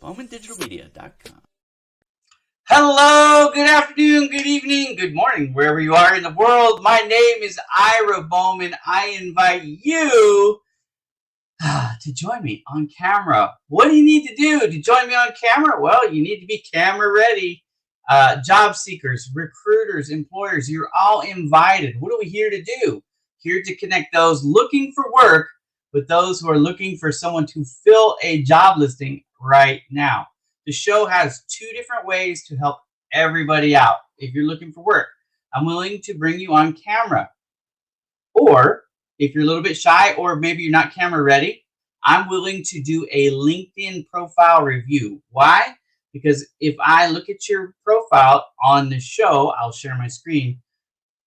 BowmanDigitalMedia.com. Hello, good afternoon, good evening, good morning, wherever you are in the world. My name is Ira Bowman. I invite you to join me on camera. What do you need to do to join me on camera? Well, you need to be camera ready. Job seekers, recruiters, employers, you're all invited. What are we here to do? Here to connect those looking for work with those who are looking for someone to fill a job listing right now. The show has two different ways to help everybody out. If you're looking for work, I'm willing to bring you on camera. Or if you're a little bit shy or maybe you're not camera ready, I'm willing to do a LinkedIn profile review. Why? Because if I look at your profile on the show, I'll share my screen.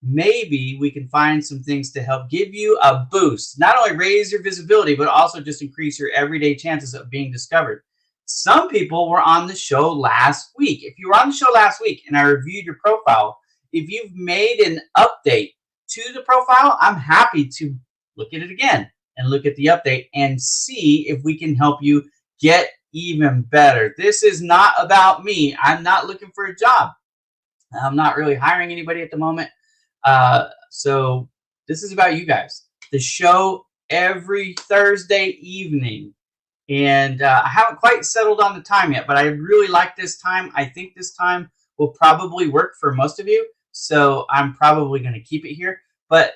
Maybe we can find some things to help give you a boost. Not only raise your visibility, but also just increase your everyday chances of being discovered. Some people were on the show last week. If you were on the show last week and I reviewed your profile, if you've made an update to the profile, I'm happy to look at it again and look at the update and see if we can help you get even better. This is not about me. I'm not looking for a job. I'm not really hiring anybody at the moment. So this is about you guys. The show every Thursday evening. And I haven't quite settled on the time yet, but I really like this time. I think this time will probably work for most of you. So I'm probably going to keep it here. But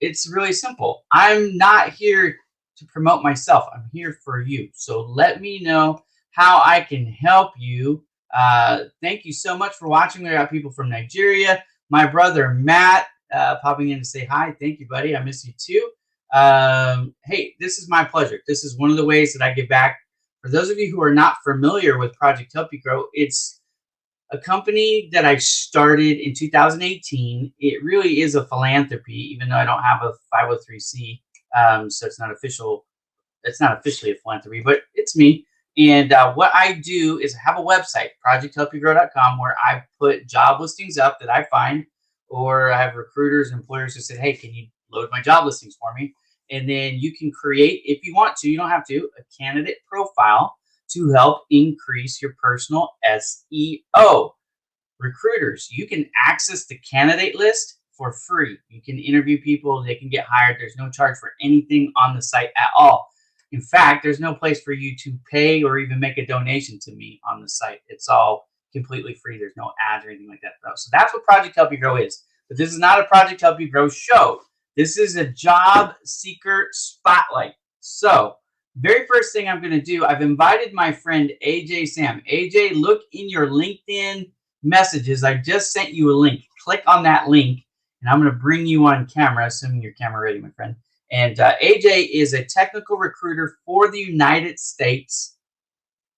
it's really simple. I'm not here to promote myself. I'm here for you. So let me know how I can help you. Thank you so much for watching. We got people from Nigeria. My brother Matt popping in to say hi. Thank you, buddy. I miss you too. Hey, this is my pleasure. This is one of the ways that I give back. For those of you who are not familiar with Project Help You Grow, it's a company that I started in 2018. It really is a philanthropy, even though I don't have a 503c, so it's not official. It's not officially a philanthropy, but it's me. And what I do is have a website, projecthelpyougrow.com, where I put job listings up that I find, or I have recruiters and employers who said, hey, can you load my job listings for me? And then you can create, if you want to, you don't have to, a candidate profile to help increase your personal SEO. Recruiters, you can access the candidate list for free. You can interview people, they can get hired. There's no charge for anything on the site at all. In fact, there's no place for you to pay or even make a donation to me on the site. It's all completely free. There's no ads or anything like that. So that's what Project Help You Grow is. But this is not a Project Help You Grow show. This is a job seeker spotlight. So very first thing I'm going to do, I've invited my friend AJ Sam. AJ, look in your LinkedIn messages. I just sent you a link. Click on that link, and I'm going to bring you on camera, assuming your camera ready, my friend. And AJ is a technical recruiter for the United States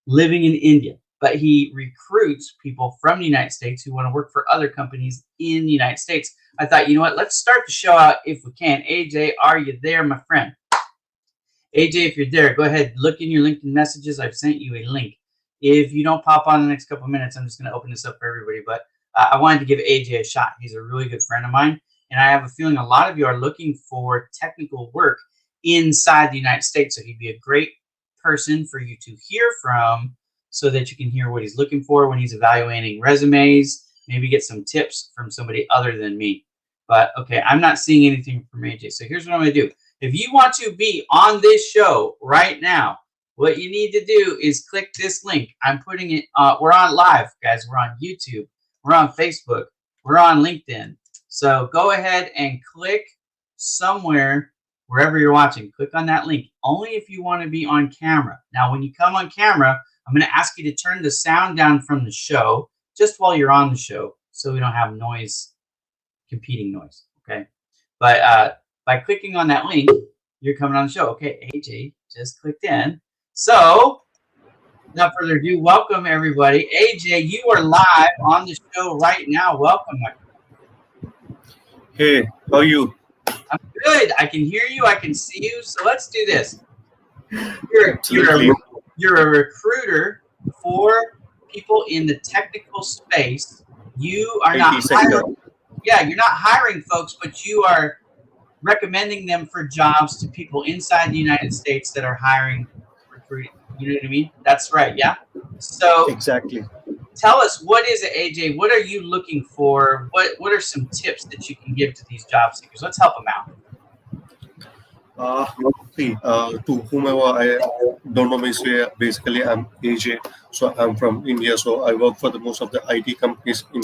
living in India. But he recruits people from the United States who want to work for other companies in the United States. I thought, you know what? Let's start the show out if we can. AJ, are you there, my friend? AJ, if you're there, go ahead. Look in your LinkedIn messages. I've sent you a link. If you don't pop on in the next couple of minutes, I'm just going to open this up for everybody. But I wanted to give AJ a shot. He's a really good friend of mine. And I have a feeling a lot of you are looking for technical work inside the United States. So he'd be a great person for you to hear from so that you can hear what he's looking for when he's evaluating resumes, maybe get some tips from somebody other than me. But, okay, I'm not seeing anything from AJ. So here's what I'm going to do. If you want to be on this show right now, what you need to do is click this link. I'm putting it, we're on live, guys. We're on YouTube. We're on Facebook. We're on LinkedIn. So go ahead and click somewhere, wherever you're watching. Click on that link, only if you want to be on camera. Now, when you come on camera, I'm going to ask you to turn the sound down from the show just while you're on the show so we don't have noise, competing noise, okay? But by clicking on that link, you're coming on the show. Okay, AJ just clicked in. So, without further ado, welcome everybody. AJ, you are live on the show right now. Welcome, my friend. Hey, how are you? I'm good. I can hear you. I can see you. So let's do this. You're a recruiter for people in the technical space. You are not hiring. Yeah, you're not hiring folks, but you are recommending them for jobs to people inside the United States that are hiring, recruiting. You know what I mean? That's right. Yeah. So exactly. Tell us, what is it, AJ? What are you looking for? What are some tips that you can give to these job seekers? Let's help them out. To whomever I don't know me, basically I'm AJ. So I'm from India. So I work for the most of the IT companies in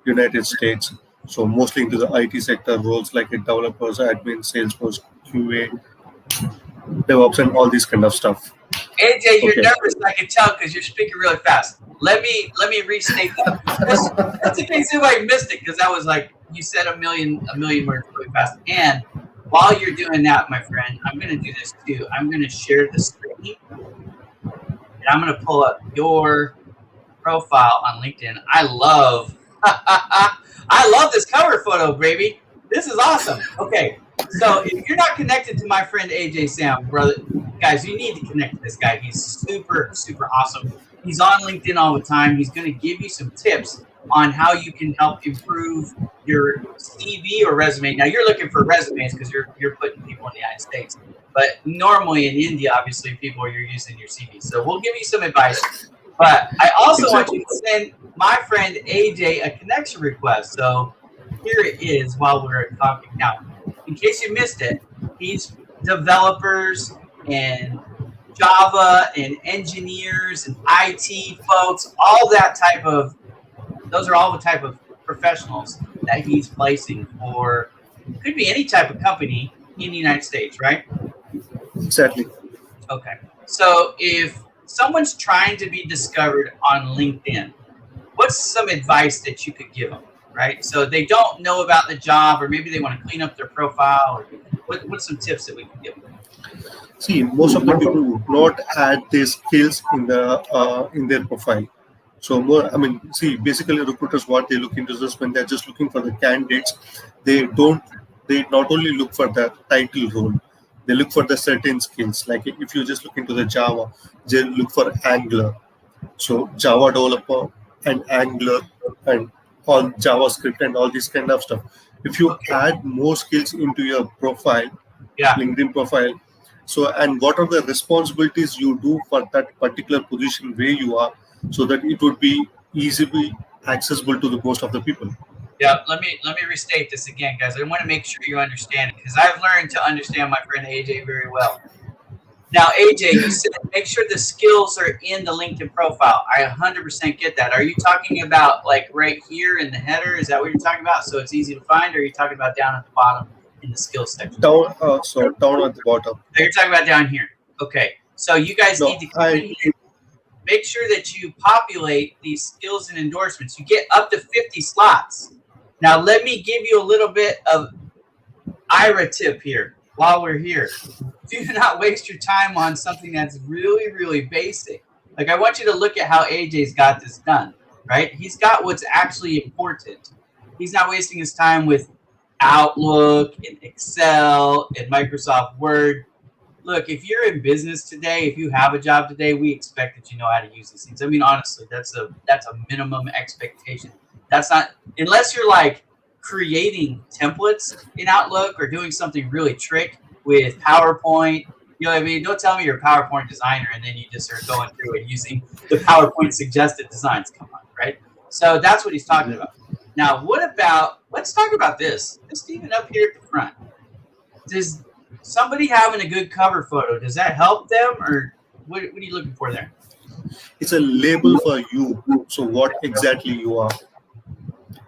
United States. So mostly into the IT sector roles like developers, admin, Salesforce, QA, DevOps, and all this kind of stuff. AJ, you're nervous. I can tell because you're speaking really fast. Let me restate that. That's in case anybody missed it, because that was like you said a million words really fast. And while you're doing that, my friend, I'm going to do this too. I'm going to share the screen, and I'm going to pull up your profile on LinkedIn. I love this cover photo, baby. This is awesome. Okay, so if you're not connected to my friend AJ Sam, brother, guys, you need to connect to this guy. He's super, super awesome. He's on LinkedIn all the time. He's going to give you some tips on how you can help improve your CV or resume. Now, you're looking for resumes because you're putting people in the United States. But normally in India, obviously, people are using your CV. So we'll give you some advice. But I also want you to send my friend AJ a connection request. So here it is while we're talking. Now, in case you missed it, he's developers and Java and engineers and IT folks, those are all the type of professionals that he's placing for, could be any type of company in the United States, right? Exactly. Okay. So if someone's trying to be discovered on LinkedIn, what's some advice that you could give them, right? So they don't know about the job, or maybe they want to clean up their profile, or what's some tips that we can give them? See, most of the people would not add these skills in their profile. So basically recruiters, what they look into is when they're just looking for the candidates, they not only look for the title role, they look for the certain skills. Like if you just look into the Java, they look for Angular. So Java developer and Angular and all JavaScript and all this kind of stuff. If you add more skills into your profile, LinkedIn profile, so and what are the responsibilities you do for that particular position where you are, so that it would be easily accessible to the most of the people. Yeah, let me restate this again, guys. I want to make sure you understand it, because I've learned to understand my friend AJ very well. Now, AJ, you said make sure the skills are in the LinkedIn profile. I 100% get that. Are you talking about like right here in the header? Is that what you're talking about? So it's easy to find, or are you talking about down at the bottom in the skills section? Down, down at the bottom. So you're talking about down here. Okay. So you guys No, need to come in here. Make sure that you populate these skills and endorsements. You get up to 50 slots. Now, let me give you a little bit of Ira tip here while we're here. Do not waste your time on something that's really, really basic. Like, I want you to look at how AJ's got this done, right? He's got what's actually important. He's not wasting his time with Outlook and Excel and Microsoft Word. Look, if you're in business today, if you have a job today, we expect that you know how to use these things. I mean, honestly, that's a minimum expectation. That's not, unless you're like creating templates in Outlook or doing something really trick with PowerPoint. You know what I mean? Don't tell me you're a PowerPoint designer and then you just are going through and using the PowerPoint suggested designs. Come on, right? So that's what he's talking about. Now, let's talk about this. Just even up here at the front. Does somebody having a good cover photo, does that help them, or what are you looking for there? It's a label for you. So what exactly you are.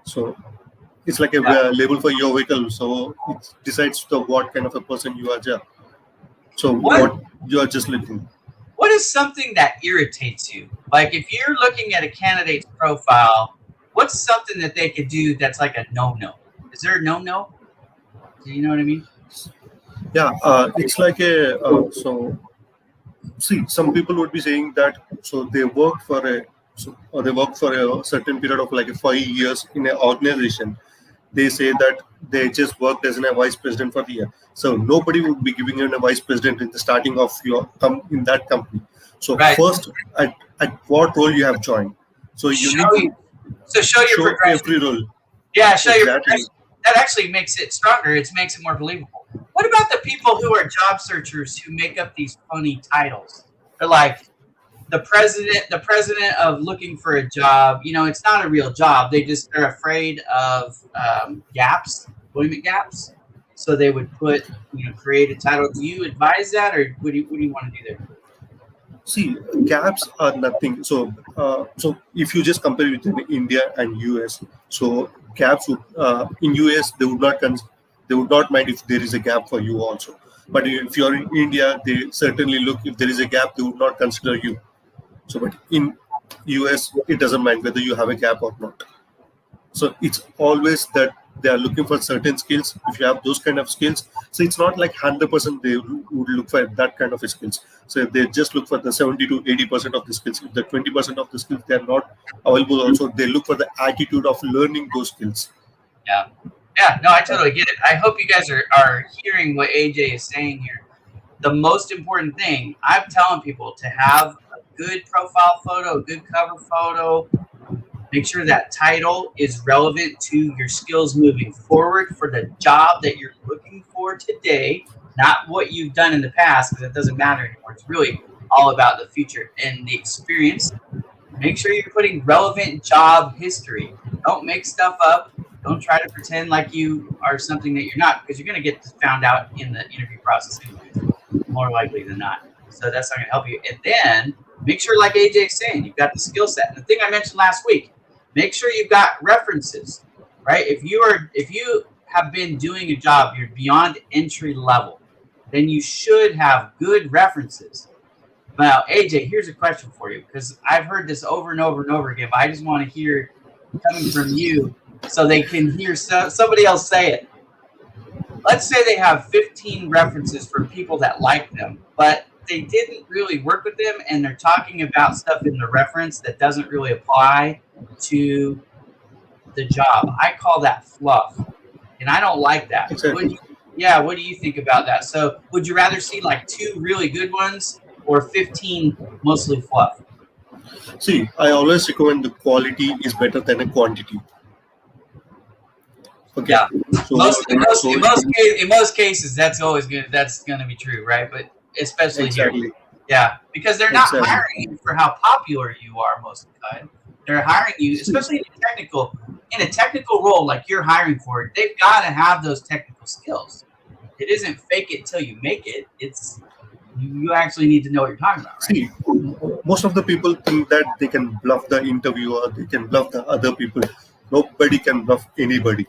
So it's like a label for your vehicle. So it decides what kind of a person you are. So what you are just looking. What is something that irritates you? Like if you're looking at a candidate's profile, what's something that they could do that's like a no-no? Is there a no-no? Do you know what I mean? Yeah, it's like a so. See, some people would be saying that so they work for a certain period of like 5 years in an organization. They say that they just worked as a vice president for the year. So nobody would be giving you a vice president in the starting of your in that company. So first, at what role you have joined. So you need to show your progression. Every role. Yeah, show your progression. That actually makes it stronger. It makes it more believable. What about the people who are job searchers who make up these funny titles? They're like the president of looking for a job. You know, it's not a real job. They're afraid of gaps, employment gaps. So they would create a title. Do you advise that, or what do you want to do there? See, gaps are nothing. So, if you just compare between India and US, so gaps would in US they would not mind if there is a gap for you also. But if you're in India, they certainly look if there is a gap, they would not consider you. So, but in US, it doesn't mind whether you have a gap or not. So it's always that they are looking for certain skills. If you have those kind of skills, so it's not like 100% they would look for that kind of skills. So if they just look for the 70 to 80% of the skills. If the 20% of the skills they are not available, also they look for the attitude of learning those skills. Yeah. Yeah, no, I totally get it. I hope you guys are hearing what AJ is saying here. The most important thing, I'm telling people to have a good profile photo, a good cover photo. Make sure that title is relevant to your skills moving forward for the job that you're looking for today, not what you've done in the past, because it doesn't matter anymore. It's really all about the future and the experience. Make sure you're putting relevant job history. Don't make stuff up. Don't try to pretend like you are something that you're not, because you're going to get found out in the interview process anyway, more likely than not. So that's not going to help you. And then make sure, like AJ's saying, you've got the skill set. And the thing I mentioned last week, make sure you've got references, right? If you have been doing a job, you're beyond entry level, then you should have good references. Now, AJ, here's a question for you, because I've heard this over and over and over again, but I just want to hear coming from you so they can hear somebody else say it. Let's say they have 15 references from people that like them, but they didn't really work with them, and they're talking about stuff in the reference that doesn't really apply to the job. I call that fluff, and I don't like that. Exactly. What do you think about that? So would you rather see like 2 really good ones or 15 mostly fluff? See, I always recommend the quality is better than a quantity. Okay. Yeah. In most cases, that's always good. That's going to be true, right? But especially here. Yeah, because they're not hiring you for how popular you are most of the time. They're hiring you, especially in a technical role like you're hiring for. They've got to have those technical skills. It isn't fake it till you make it. It's You actually need to know what you're talking about, right? See, most of the people think that they can bluff the interviewer, they can bluff the other people. Nobody can bluff anybody.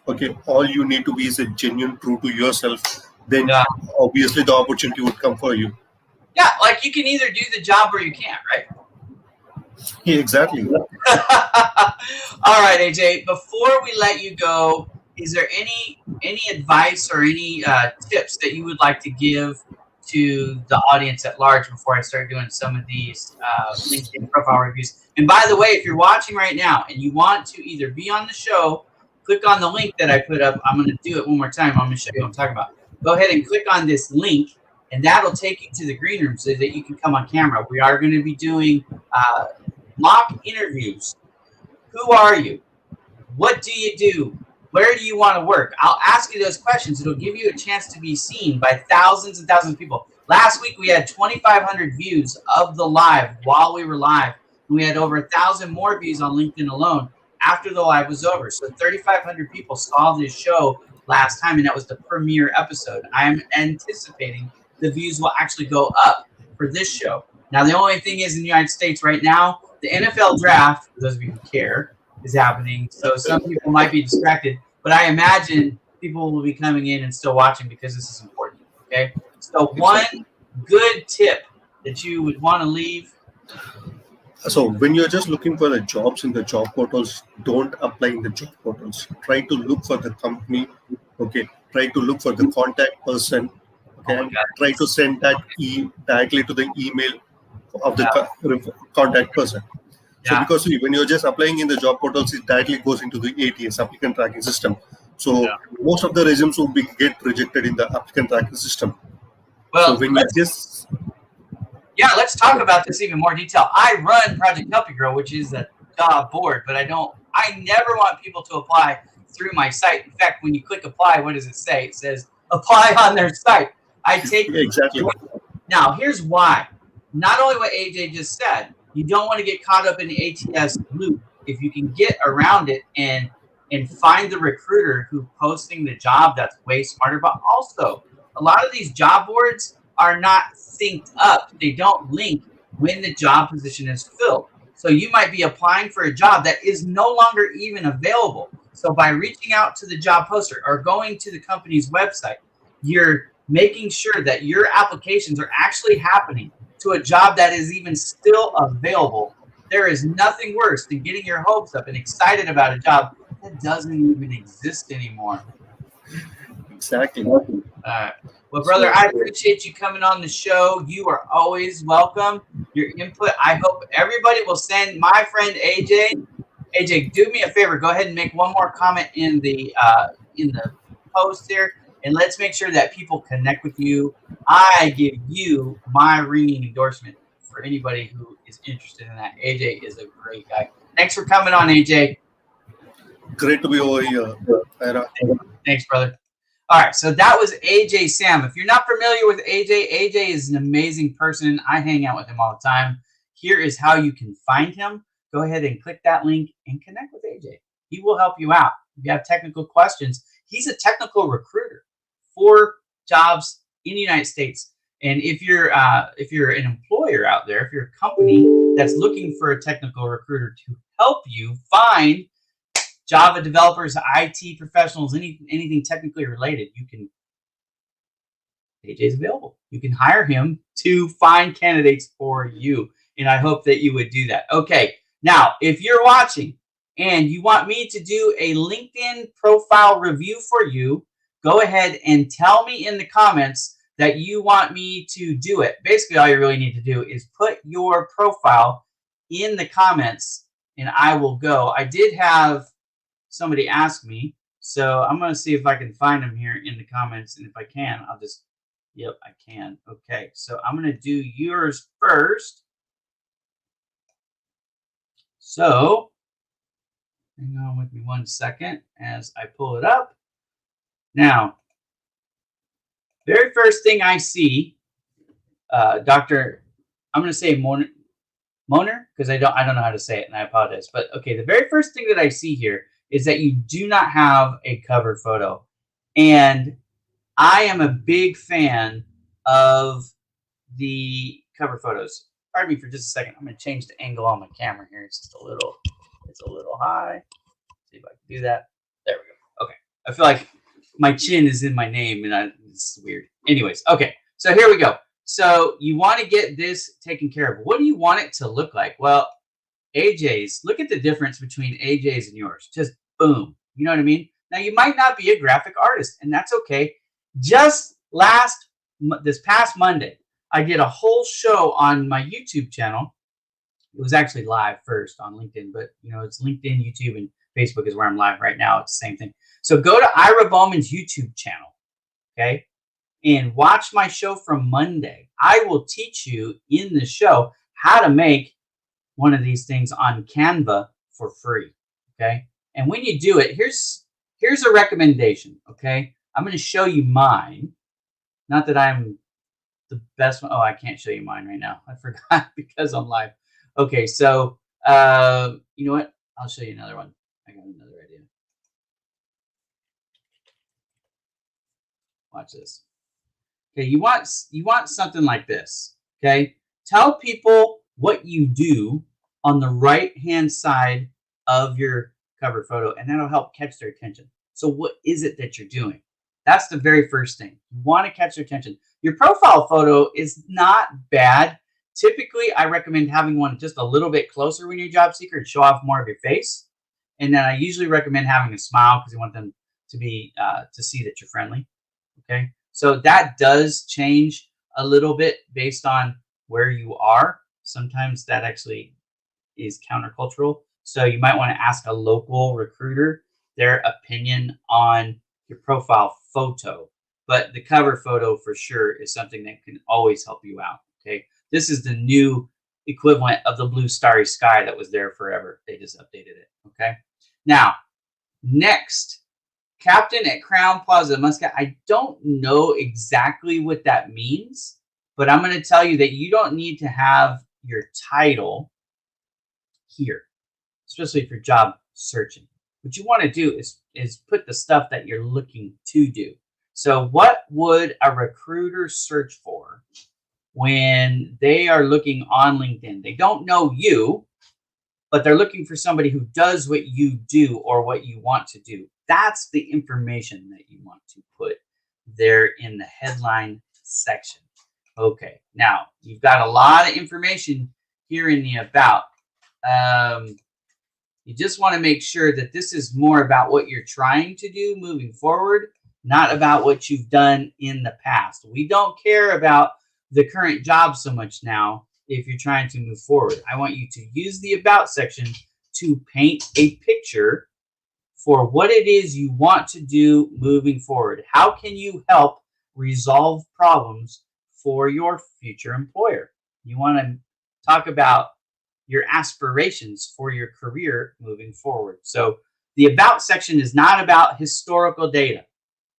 Okay, all you need to be is a genuine, true to yourself. Then Yeah. obviously the opportunity would come for you. Yeah, like you can either do the job or you can't, right? Yeah, exactly. All right, AJ. Before we let you go, is there any advice or any tips that you would like to give to the audience at large before I start doing some of these LinkedIn profile reviews? And by the way, if you're watching right now and you want to either be on the show, click on the link that I put up. I'm going to do it one more time. I'm going to show you what I'm talking about. Go ahead and click on this link, and that'll take you to the green room so that you can come on camera. We are going to be doing mock interviews. Who are you? What do you do? Where do you want to work? I'll ask you those questions. It'll give you a chance to be seen by thousands and thousands of people. Last week, we had 2,500 views of the live while we were live. We had over 1,000 more views on LinkedIn alone after the live was over. So 3,500 people saw this show last time, and that was the premiere episode. I'm anticipating the views will actually go up for this show. Now, the only thing is in the United States right now, the NFL draft, for those of you who care, is happening. So some people might be distracted, but I imagine people will be coming in and still watching because this is important. Okay. So one good tip that you would want to leave. So when you're just looking for the jobs in the job portals, don't apply in the job portals. Try to look for the company. Okay. Try to look for the contact person. Okay. Oh my God. Try to send that directly to the email of the contact person. So Yeah. because when you're just applying in the job portals, it directly goes into the ATS, applicant tracking system. So most of the resumes will get rejected in the applicant tracking system. Well, so when you just let's talk about this even more detail. I run Project Help You Grow, which is a job board, but I never want people to apply through my site. In fact, when you click apply, what does it say? It says apply on their site. I take exactly. Now, here's why. Not only what AJ just said, you don't want to get caught up in the ATS loop. If you can get around it and find the recruiter who posting the job, that's way smarter. But also, a lot of these job boards are not synced up. They don't link when the job position is filled. So you might be applying for a job that is no longer even available. So by reaching out to the job poster or going to the company's website, you're making sure that your applications are actually happening to a job that is even still available. There is nothing worse than getting your hopes up and excited about a job that doesn't even exist anymore. Exactly. Well, brother, I appreciate you coming on the show. You are always welcome. Your input, I hope everybody will send my friend AJ. AJ, do me a favor. Go ahead and make one more comment in the post here. And let's make sure that people connect with you. I give you my ringing endorsement for anybody who is interested in that. AJ is a great guy. Thanks for coming on, AJ. Great to be over here, Ira. Thanks, brother. All right, so that was AJ Sam. If you're not familiar with AJ, AJ is an amazing person. I hang out with him all the time. Here is how you can find him. Go ahead and click that link and connect with AJ. He will help you out. If you have technical questions, he's a technical recruiter for jobs in the United States. And if you're an employer out there, if you're a company that's looking for a technical recruiter to help you find Java developers, IT professionals, anything technically related, AJ's available. You can hire him to find candidates for you. And I hope that you would do that. Okay. Now, if you're watching and you want me to do a LinkedIn profile review for you, go ahead and tell me in the comments that you want me to do it. Basically, all you really need to do is put your profile in the comments and I will go. I did have somebody ask me, so I'm going to see if I can find them here in the comments. And if I can, I'll just, yep, I can. Okay, so I'm going to do yours first. So hang on with me 1 second as I pull it up. Now, very first thing I see, Dr. I'm going to say Moner, because I don't know how to say it, and I apologize. But okay, the very first thing that I see here is that you do not have a cover photo, and I am a big fan of the cover photos. Pardon me for just a second. I'm going to change the angle on my camera here. It's just a little high. See if I can do that. There we go. Okay. I feel like my chin is in my name, and it's weird. Anyways, okay. So here we go. So you want to get this taken care of. What do you want it to look like? Well, AJ's. Look at the difference between AJ's and yours. Just boom. You know what I mean? Now you might not be a graphic artist, and that's okay. Just this past Monday, I did a whole show on my YouTube channel. It was actually live first on LinkedIn, but it's LinkedIn, YouTube, and Facebook is where I'm live right now. It's the same thing. So go to Ira Bowman's YouTube channel, okay, and watch my show from Monday. I will teach you in the show how to make one of these things on Canva for free, okay? And when you do it, here's a recommendation, okay? I'm going to show you mine. Not that I'm the best one. Oh, I can't show you mine right now. I forgot because I'm live. Okay, so you know what? I'll show you another one. I got another idea. Watch this. Okay, you want something like this. Okay, tell people what you do on the right-hand side of your cover photo, and that'll help catch their attention. So what is it that you're doing? That's the very first thing. You want to catch their attention. Your profile photo is not bad. Typically, I recommend having one just a little bit closer when you're a job seeker and show off more of your face. And then I usually recommend having a smile because you want them to be to see that you're friendly. Okay, so that does change a little bit based on where you are. Sometimes that actually is countercultural. So you might want to ask a local recruiter their opinion on your profile photo. But the cover photo for sure is something that can always help you out. Okay, this is the new equivalent of the blue starry sky that was there forever. They just updated it. Okay, now next, Captain at Crown Plaza Muscat. I don't know exactly what that means, but I'm going to tell you that you don't need to have your title here, especially if you're job searching. What you want to do is put the stuff that you're looking to do. So what would a recruiter search for when they are looking on LinkedIn? They don't know you, but they're looking for somebody who does what you do or what you want to do. That's the information that you want to put there in the headline section. Okay, now you've got a lot of information here in the about. You just want to make sure that this is more about what you're trying to do moving forward, not about what you've done in the past. We don't care about the current job so much now if you're trying to move forward. I want you to use the about section to paint a picture for what it is you want to do moving forward. How can you help resolve problems for your future employer? You want to talk about your aspirations for your career moving forward. So the about section is not about historical data.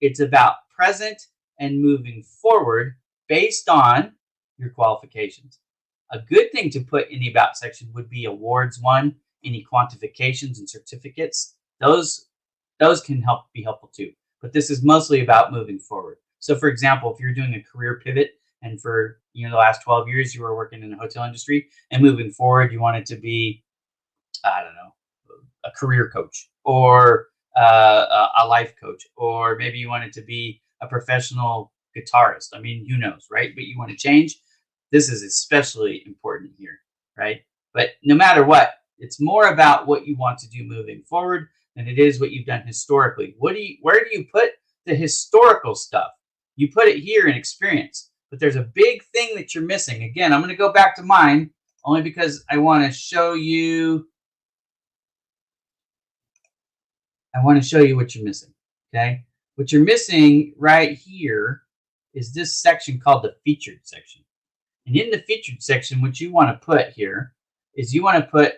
It's about present and moving forward based on your qualifications. A good thing to put in the about section would be awards won, any quantifications and certificates. Those can be helpful too. But this is mostly about moving forward. So for example, if you're doing a career pivot and for the last 12 years you were working in the hotel industry and moving forward you wanted to be, I don't know, a career coach or a life coach, or maybe you wanted to be a professional guitarist. I mean, who knows, right? But you want to change. This is especially important here, right? But no matter what, it's more about what you want to do moving forward than it is what you've done historically. Where do you put the historical stuff? You put it here in experience, but there's a big thing that you're missing. Again, I'm going to go back to mine only because I want to show you. I want to show you what you're missing. Okay, what you're missing right here is this section called the featured section. And in the featured section, what you want to put here is you want to put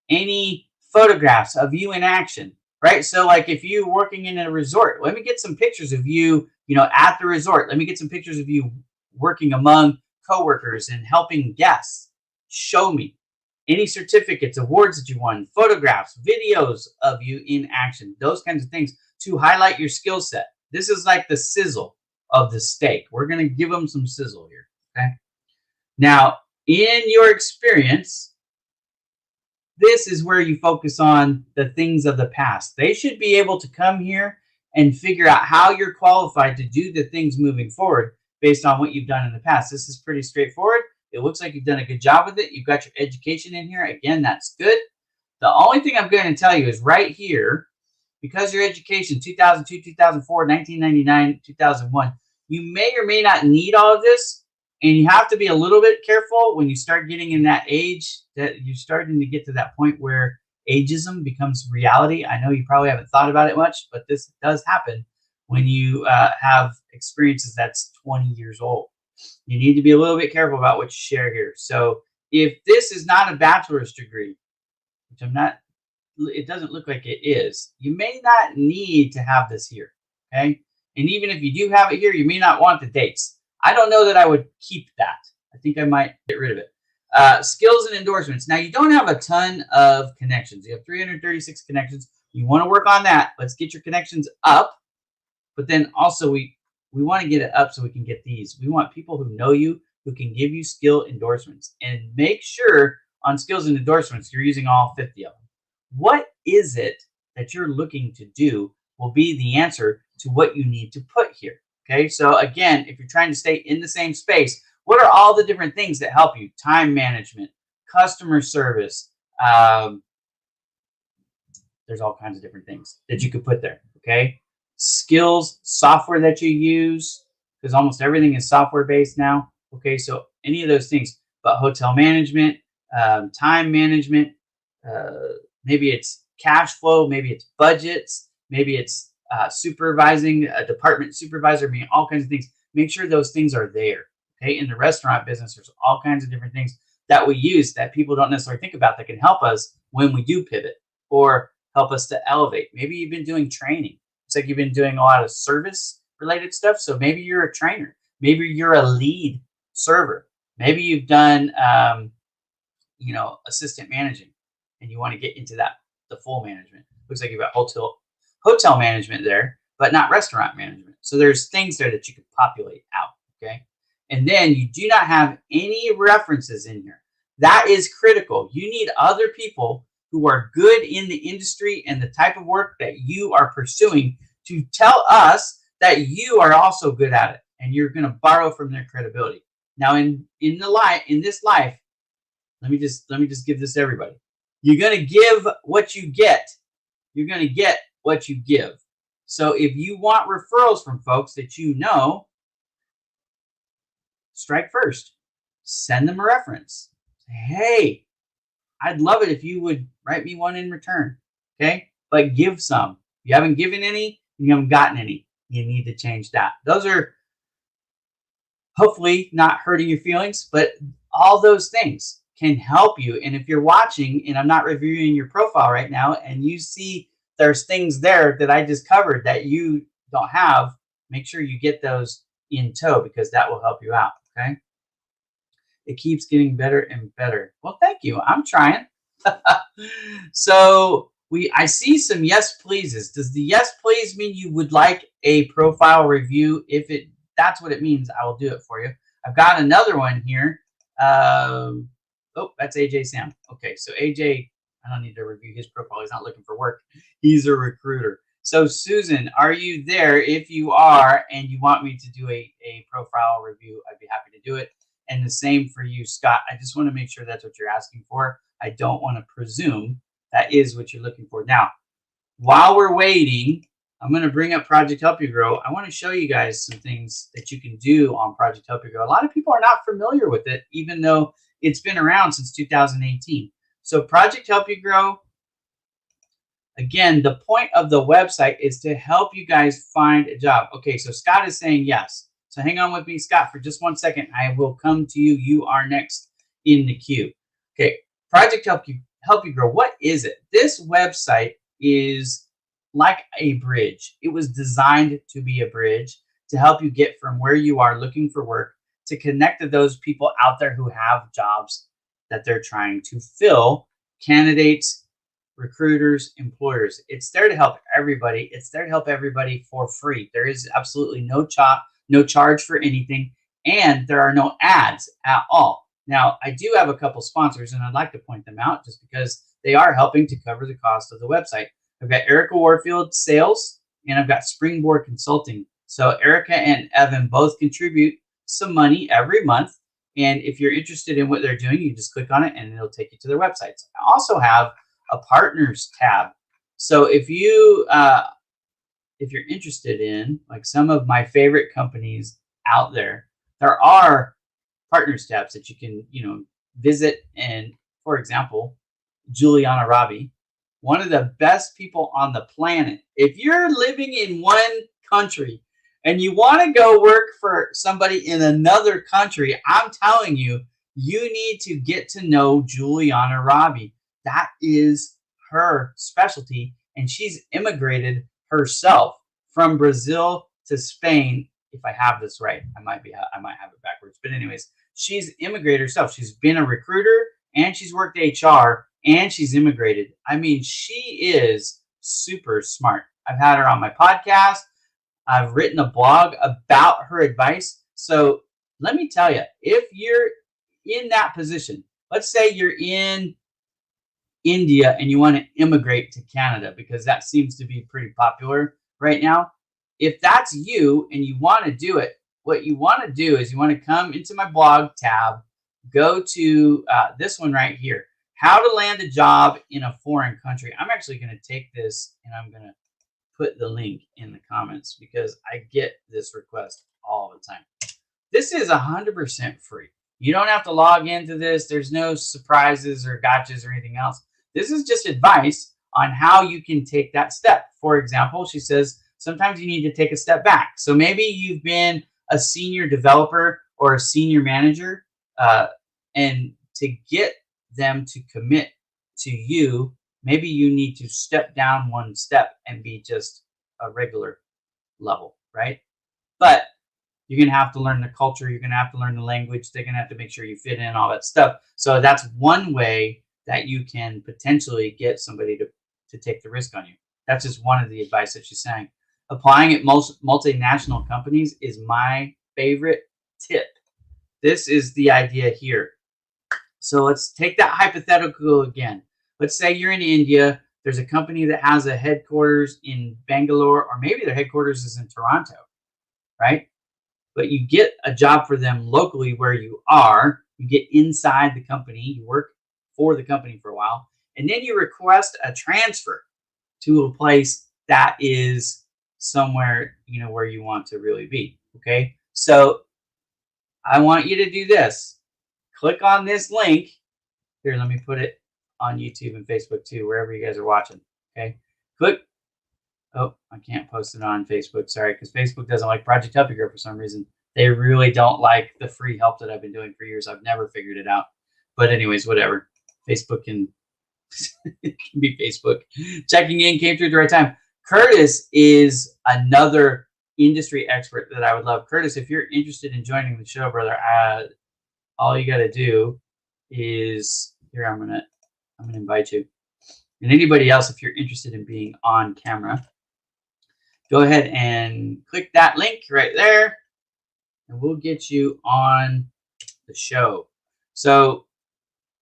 any photographs of you in action, right? So like if you're working in a resort, let me get some pictures of you, at the resort. Let me get some pictures of you working among coworkers and helping guests. Show me any certificates, awards that you won, photographs, videos of you in action, those kinds of things to highlight your skill set. This is like the sizzle of the steak. We're going to give them some sizzle here, okay? Now, in your experience, this is where you focus on the things of the past. They should be able to come here and figure out how you're qualified to do the things moving forward based on what you've done in the past. This is pretty straightforward. It looks like you've done a good job with it. You've got your education in here. Again, that's good. The only thing I'm going to tell you is right here, because your education 2002, 2004, 1999, 2001, you may or may not need all of this. And you have to be a little bit careful when you start getting in that age that you're starting to get to that point where ageism becomes reality. I know you probably haven't thought about it much, but this does happen when you have experiences that's 20 years old. You need to be a little bit careful about what you share here. So if this is not a bachelor's degree, which I'm not, it doesn't look like it is, you may not need to have this here, okay? And even if you do have it here, you may not want the dates. I don't know that I would keep that. I think I might get rid of it. Skills and endorsements. Now, you don't have a ton of connections. You have 336 connections. You want to work on that. Let's get your connections up. But then also we want to get it up so we can get these. We want people who know you, who can give you skill endorsements. And make sure on skills and endorsements, you're using all 50 of them. What is it that you're looking to do will be the answer to what you need to put here. Okay, so again, if you're trying to stay in the same space, what are all the different things that help you? Time management, customer service. There's all kinds of different things that you could put there. Okay, skills, software that you use, because almost everything is software based now. Okay, so any of those things, but hotel management, time management, maybe it's cash flow, maybe it's budgets, maybe it's supervising, a department supervisor, I mean, all kinds of things. Make sure those things are there. Okay. In the restaurant business, there's all kinds of different things that we use that people don't necessarily think about that can help us when we do pivot or help us to elevate. Maybe you've been doing training. It's like you've been doing a lot of service related stuff. So maybe you're a trainer. Maybe you're a lead server. Maybe you've done, assistant managing and you want to get into that, the full management. Looks like you've got hotel management there, but not restaurant management. So there's things there that you could populate out, okay? And then you do not have any references in here. That is critical. You need other people who are good in the industry and the type of work that you are pursuing to tell us that you are also good at it, and you're going to borrow from their credibility. Now, in this life, let me just give this to everybody. You're going to give what you get. You're going to get what you give. So if you want referrals from folks that you know, strike first. Send them a reference. Say, hey, I'd love it if you would write me one in return. Okay? But give some. If you haven't given any, you haven't gotten any. You need to change that. Those are hopefully not hurting your feelings, but all those things can help you. And if you're watching and I'm not reviewing your profile right now and you see there's things there that I just covered that you don't have, make sure you get those in tow because that will help you out, okay? It keeps getting better and better. Well, thank you. I'm trying. So I see some yes pleases. Does the yes please mean you would like a profile review? If that's what it means, I will do it for you. I've got another one here. That's AJ Sam. Okay, so AJ, I don't need to review his profile. He's not looking for work. He's a recruiter. So Susan, are you there? If you are, and you want me to do a profile review, I'd be happy to do it. And the same for you, Scott. I just want to make sure that's what you're asking for. I don't want to presume that is what you're looking for. Now, while we're waiting, I'm going to bring up Project Help You Grow. I want to show you guys some things that you can do on Project Help You Grow. A lot of people are not familiar with it, even though it's been around since 2018. So Project Help You Grow, again, the point of the website is to help you guys find a job. Okay, so Scott is saying yes. So hang on with me, Scott, for just 1 second. I will come to you. You are next in the queue. Okay, Project Help You Grow. What is it? This website is like a bridge. It was designed to be a bridge to help you get from where you are looking for work to connect to those people out there who have jobs that they're trying to fill, candidates, recruiters, employers. It's there to help everybody. It's there to help everybody for free. There is absolutely no charge for anything, and there are no ads at all. Now, I do have a couple sponsors, and I'd like to point them out just because they are helping to cover the cost of the website. I've got Erica Warfield Sales, and I've got Springboard Consulting. So Erica and Evan both contribute some money every month. And if you're interested in what they're doing, you just click on it and it'll take you to their websites. I also have a partners tab. So if you're interested in like some of my favorite companies out there, there are partners tabs that you can, visit. And for example, Juliana Rabi, one of the best people on the planet. If you're living in one country and you want to go work for somebody in another country, I'm telling you, you need to get to know Juliana Rabi. That is her specialty, and she's immigrated herself from Brazil to Spain. If I have this right, I might have it backwards. But anyways, she's immigrated herself. She's been a recruiter and she's worked HR and she's immigrated. I mean, she is super smart. I've had her on my podcast. I've written a blog about her advice. So let me tell you, if you're in that position, let's say you're in India and you want to immigrate to Canada, because that seems to be pretty popular right now. If that's you and you want to do it, what you want to do is you want to come into my blog tab, go to this one right here, how to land a job in a foreign country. I'm actually going to take this and I'm going to put the link in the comments because I get this request all the time. This is 100% free. You don't have to log into this. There's no surprises or gotchas or anything else. This is just advice on how you can take that step. For example, she says, sometimes you need to take a step back. So maybe you've been a senior developer or a senior manager, and to get them to commit to you, maybe you need to step down one step and be just a regular level, right? But you're going to have to learn the culture. You're going to have to learn the language. They're going to have to make sure you fit in, all that stuff. So that's one way that you can potentially get somebody to take the risk on you. That's just one of the advice that she's saying. Applying at most multinational companies is my favorite tip. This is the idea here. So let's take that hypothetical again. Let's say you're in India. There's a company that has a headquarters in Bangalore, or maybe their headquarters is in Toronto, right? But you get a job for them locally where you are. You get inside the company. You work for the company for a while. And then you request a transfer to a place that is somewhere, where you want to really be. Okay. So I want you to do this. Click on this link. Here, let me put it on YouTube and Facebook too, wherever you guys are watching. Okay. Click. Oh, I can't post it on Facebook. Sorry, because Facebook doesn't like Project Help You Grow for some reason. They really don't like the free help that I've been doing for years. I've never figured it out. But anyways, whatever. Facebook can be Facebook. Checking in came through at the right time. Curtis is another industry expert that I would love. Curtis, if you're interested in joining the show, brother, all you got to do is here. I'm gonna invite you, and anybody else, if you're interested in being on camera, go ahead and click that link right there, and we'll get you on the show. So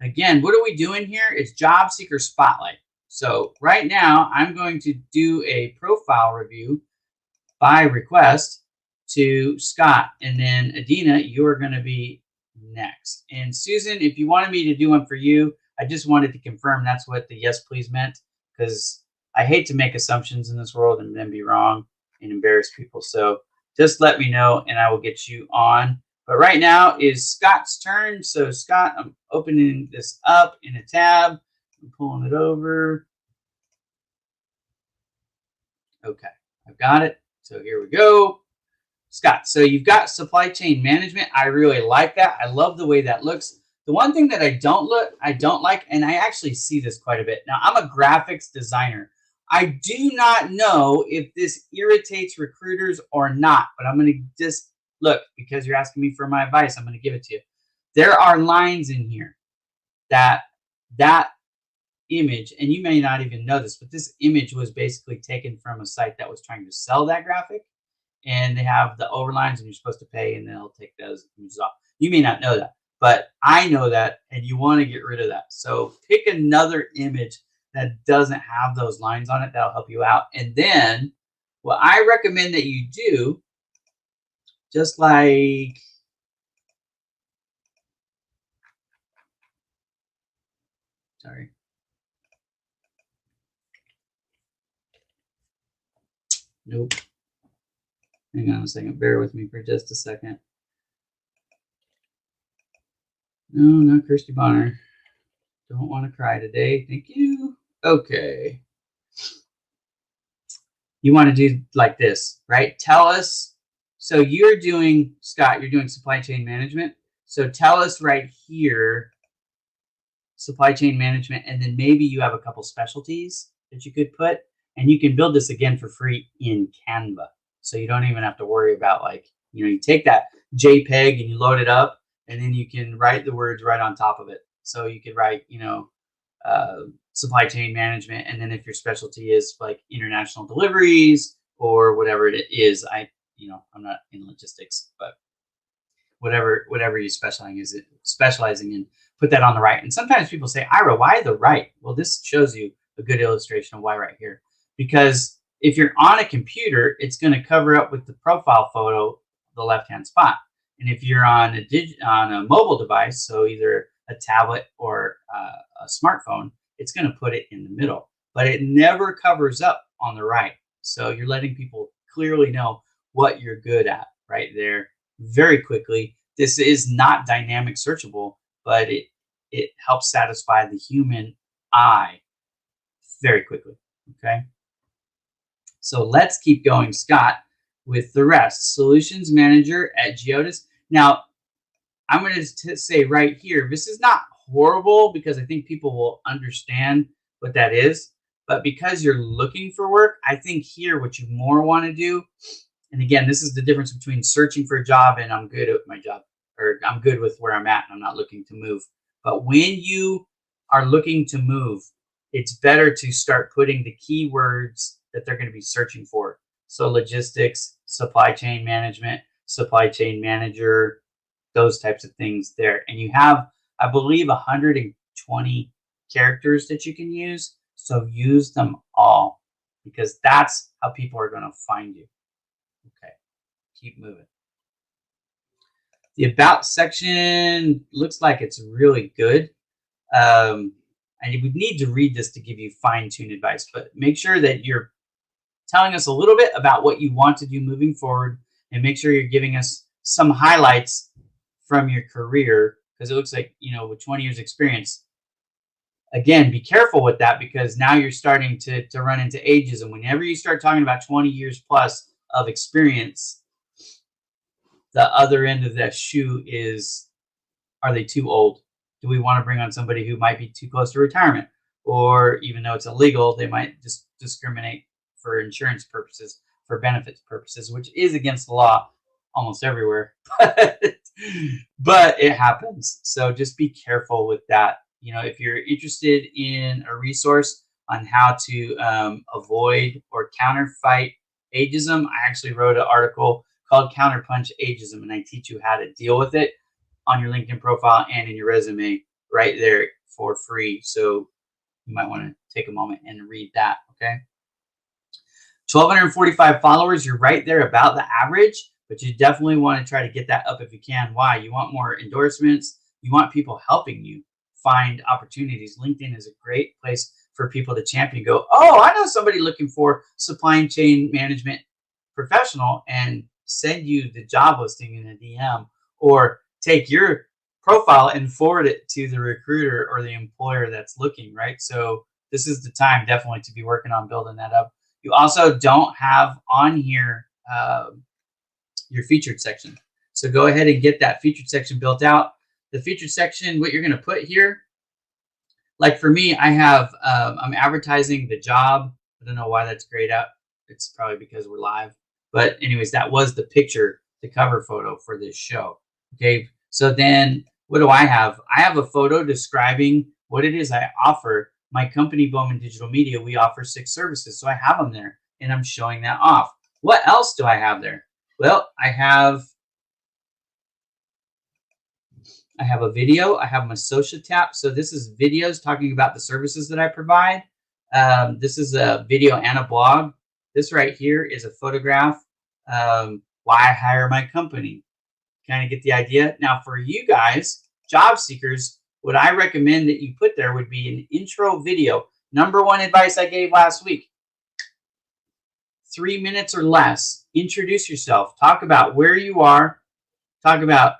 again, what are we doing here? It's Job Seeker Spotlight. So right now, I'm going to do a profile review by request to Scott. And then Adina, you're going to be next. And Susan, if you wanted me to do one for you, I just wanted to confirm that's what the yes, please meant, because I hate to make assumptions in this world and then be wrong and embarrass people. So just let me know and I will get you on. But right now is Scott's turn. So Scott, I'm opening this up in a tab. I'm pulling it over. Okay, I've got it. So here we go. Scott, so you've got supply chain management. I really like that. I love the way that looks. The one thing that I don't like, and I actually see this quite a bit. Now, I'm a graphics designer. I do not know if this irritates recruiters or not, but I'm going to just look, because you're asking me for my advice, I'm going to give it to you. There are lines in here that image, and you may not even know this, but this image was basically taken from a site that was trying to sell that graphic, and they have the overlines and you're supposed to pay, and they'll take those images off. You may not know that. but I know that, and you want to get rid of that. So pick another image that doesn't have those lines on it. That'll help you out. And then what I recommend that you do, just like, sorry. Nope. Hang on a second. Bear with me for just a second. No, not Kirsty Bonner. Don't want to cry today. Thank you. Okay. You want to do like this, right? Tell us. So you're doing, Scott, you're doing supply chain management. So tell us right here, supply chain management, and then maybe you have a couple specialties that you could put, and you can build this again for free in Canva. So you don't even have to worry about, like, you take that JPEG and you load it up, and then you can write the words right on top of it. So you could write, supply chain management, and then if your specialty is like international deliveries or whatever it is, I'm not in logistics, but whatever you specializing in, put that on the right. And sometimes people say, Ira, why the right? Well, this shows you a good illustration of why right here. Because if you're on a computer, it's going to cover up with the profile photo the left-hand spot. And if you're on a mobile device, so either a tablet or a smartphone, it's going to put it in the middle. But it never covers up on the right. So you're letting people clearly know what you're good at right there very quickly. This is not dynamic searchable, but it helps satisfy the human eye very quickly. Okay. So let's keep going, Scott, with the rest. Solutions manager at Geodis. Now, I'm going to say right here, this is not horrible because I think people will understand what that is. But because you're looking for work, I think here what you more want to do, and again, this is the difference between searching for a job and I'm good at my job, or I'm good with where I'm at and I'm not looking to move. But when you are looking to move, it's better to start putting the keywords that they're going to be searching for. So logistics, supply chain management, supply chain manager, those types of things there. And you have, I believe, 120 characters that you can use. So use them all, because that's how people are going to find you. Okay, keep moving. The about section looks like it's really good. And you would need to read this to give you fine-tuned advice, but make sure that you're telling us a little bit about what you want to do moving forward, and make sure you're giving us some highlights from your career, because it looks like, with 20 years experience, again, be careful with that, because now you're starting to run into ageism. Whenever you start talking about 20 years plus of experience, the other end of that shoe is, are they too old? Do we want to bring on somebody who might be too close to retirement? Or even though it's illegal, they might just discriminate for insurance purposes, for benefits purposes, which is against the law almost everywhere. But it happens. So just be careful with that. If you're interested in a resource on how to avoid or counterfight ageism, I actually wrote an article called Counterpunch Ageism, and I teach you how to deal with it on your LinkedIn profile and in your resume right there for free. So you might want to take a moment and read that. Okay. 1,245 followers. You're right there about the average, but you definitely want to try to get that up if you can. Why? You want more endorsements. You want people helping you find opportunities. LinkedIn is a great place for people to champion. Go, oh, I know somebody looking for supply chain management professional, and send you the job listing in a DM, or take your profile and forward it to the recruiter or the employer that's looking, right? So this is the time definitely to be working on building that up. You also don't have on here your featured section. So go ahead and get that featured section built out. The featured section, what you're going to put here, like for me, I have, I'm advertising the job. I don't know why that's grayed out. It's probably because we're live. But anyways, that was the picture, the cover photo for this show. Okay. So then what do I have? I have a photo describing what it is I offer. My company, Bowman Digital Media, we offer 6 services. So I have them there and I'm showing that off. What else do I have there? Well, I have I have a video. I have my social tap. So this is videos talking about the services that I provide. This is a video and a blog. This right here is a photograph. Why I hire my company. Kind of get the idea. Now for you guys, job seekers, what I recommend that you put there would be an intro video. Number one advice I gave last week. 3 minutes or less. Introduce yourself. Talk about where you are. Talk about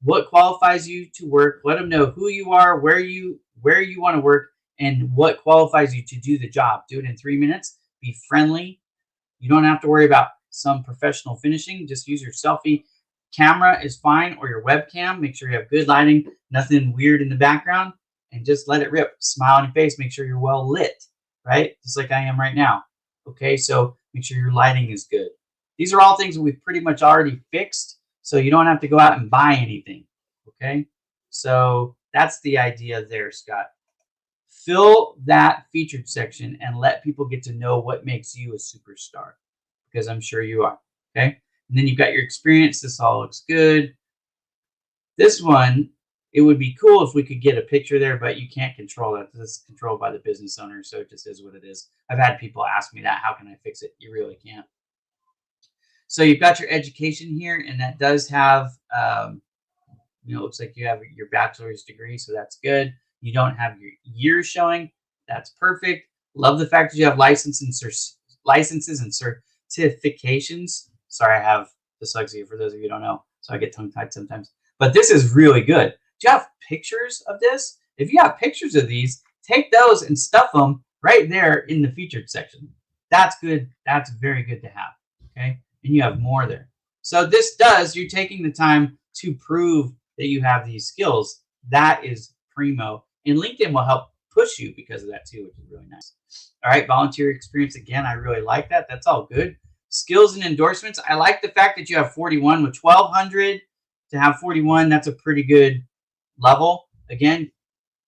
what qualifies you to work. Let them know who you are, where you want to work, and what qualifies you to do the job. Do it in 3 minutes. Be friendly. You don't have to worry about some professional finishing. Just use your selfie camera is fine, or your webcam. Make sure you have good lighting, nothing weird in the background, and just let it rip. Smile on your face. Make sure you're well lit, right? Just like I am right now. Okay, so make sure your lighting is good. These are all things that we've pretty much already fixed, so you don't have to go out and buy anything. Okay, so that's the idea there, Scott. Fill that featured section and let people get to know what makes you a superstar, because I'm sure you are. Okay, and then you've got your experience. This all looks good. This one, it would be cool if we could get a picture there, but you can't control it. This is controlled by the business owner, so it just is what it is. I've had people ask me that. How can I fix it? You really can't. So you've got your education here, and that does have, looks like you have your bachelor's degree, so that's good. You don't have your years showing. That's perfect. Love the fact that you have licenses and certifications. Sorry, I have dyslexia for those of you who don't know, so I get tongue-tied sometimes. But this is really good. Do you have pictures of this? If you have pictures of these, take those and stuff them right there in the featured section. That's good. That's very good to have. Okay, and you have more there. So you're taking the time to prove that you have these skills. That is primo. And LinkedIn will help push you because of that too, which is really nice. All right, volunteer experience. Again, I really like that. That's all good. Skills and endorsements. I like the fact that you have 41 with 1,200. To have 41, that's a pretty good level. Again,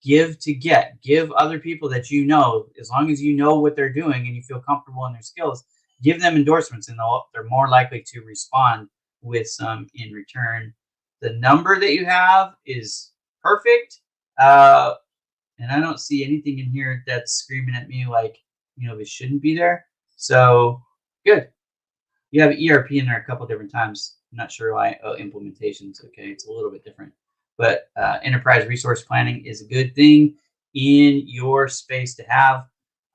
give to get. Give other people that you know, as long as you know what they're doing and you feel comfortable in their skills, give them endorsements, and they're more likely to respond with some in return. The number that you have is perfect. And I don't see anything in here that's screaming at me like, it shouldn't be there. So good. You have ERP in there a couple different times. I'm not sure why. Oh, implementations. Okay, it's a little bit different. But enterprise resource planning is a good thing in your space to have.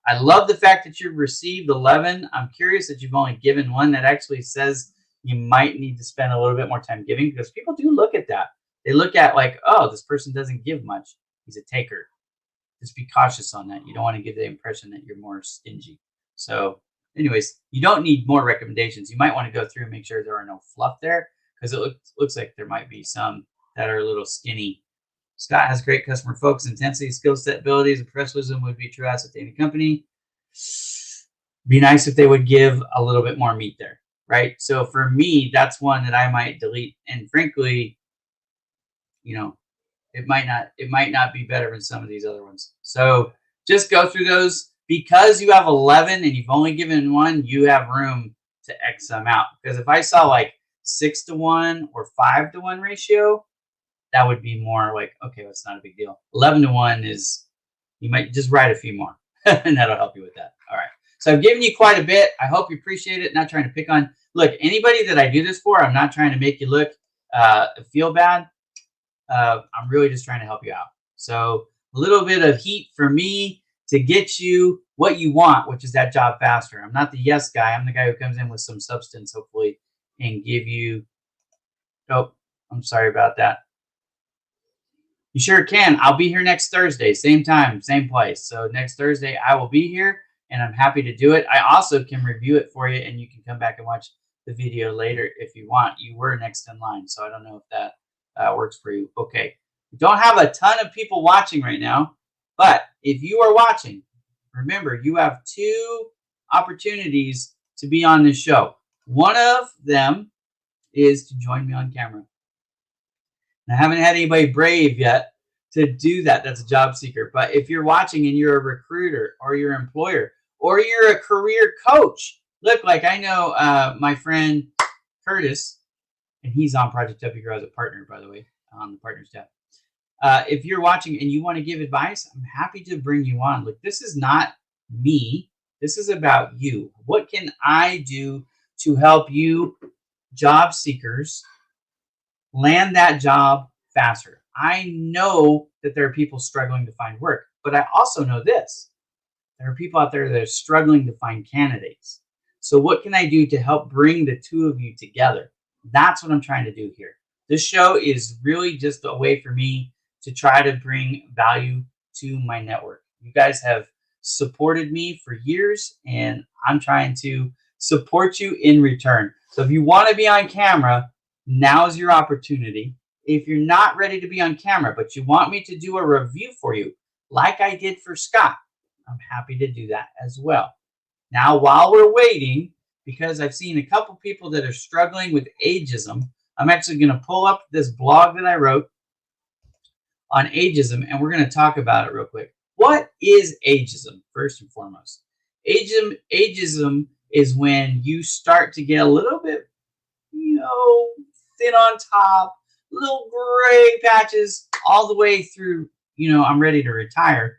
I love the fact that you've received 11. I'm curious that you've only given one. That actually says you might need to spend a little bit more time giving, because people do look at that. They look at like, oh, this person doesn't give much. He's a taker. Just be cautious on that. You don't want to give the impression that you're more stingy. So anyways, you don't need more recommendations. You might want to go through and make sure there are no fluff there, because it looks like there might be some that are a little skinny. Scott has great customer focus, intensity, skill set, abilities, and professionalism would be a true asset to any company. Be nice if they would give a little bit more meat there, right? So for me, that's one that I might delete. And frankly, it might not be better than some of these other ones. So just go through those. Because you have 11 and you've only given one, you have room to X them out. Because if I saw like 6-to-1 or 5-to-1 ratio, that would be more like, okay, that's not a big deal. 11-to-1 is, you might just write a few more and that'll help you with that. All right. So I've given you quite a bit. I hope you appreciate it. Not trying to pick on, look, anybody that I do this for, I'm not trying to make you look, feel bad. I'm really just trying to help you out. So a little bit of heat for me to get you what you want, which is that job faster. I'm not the yes guy. I'm the guy who comes in with some substance, hopefully, and give you, oh, I'm sorry about that. You sure can. I'll be here next Thursday, same time, same place. So next Thursday, I will be here, and I'm happy to do it. I also can review it for you, and you can come back and watch the video later if you want. You were next in line, so I don't know if that works for you. Okay. We don't have a ton of people watching right now. But if you are watching, remember, you have 2 opportunities to be on this show. One of them is to join me on camera. And I haven't had anybody brave yet to do that. That's a job seeker. But if you're watching and you're a recruiter or you're an employer or you're a career coach, look, like I know my friend Curtis, and he's on Project W Grow as a partner, by the way, on the partner staff. If you're watching and you want to give advice, I'm happy to bring you on. Look, this is not me. This is about you. What can I do to help you, job seekers, land that job faster? I know that there are people struggling to find work, but I also know this. There are people out there that are struggling to find candidates. So what can I do to help bring the two of you together? That's what I'm trying to do here. This show is really just a way for me to try to bring value to my network. You guys have supported me for years, and I'm trying to support you in return. So if you want to be on camera, now's your opportunity. If you're not ready to be on camera, but you want me to do a review for you, like I did for Scott, I'm happy to do that as well. Now, while we're waiting, because I've seen a couple people that are struggling with ageism, I'm actually going to pull up this blog that I wrote on ageism, and we're going to talk about it real quick. What is ageism, first and foremost? Ageism is when you start to get a little bit, thin on top, little gray patches all the way through, I'm ready to retire.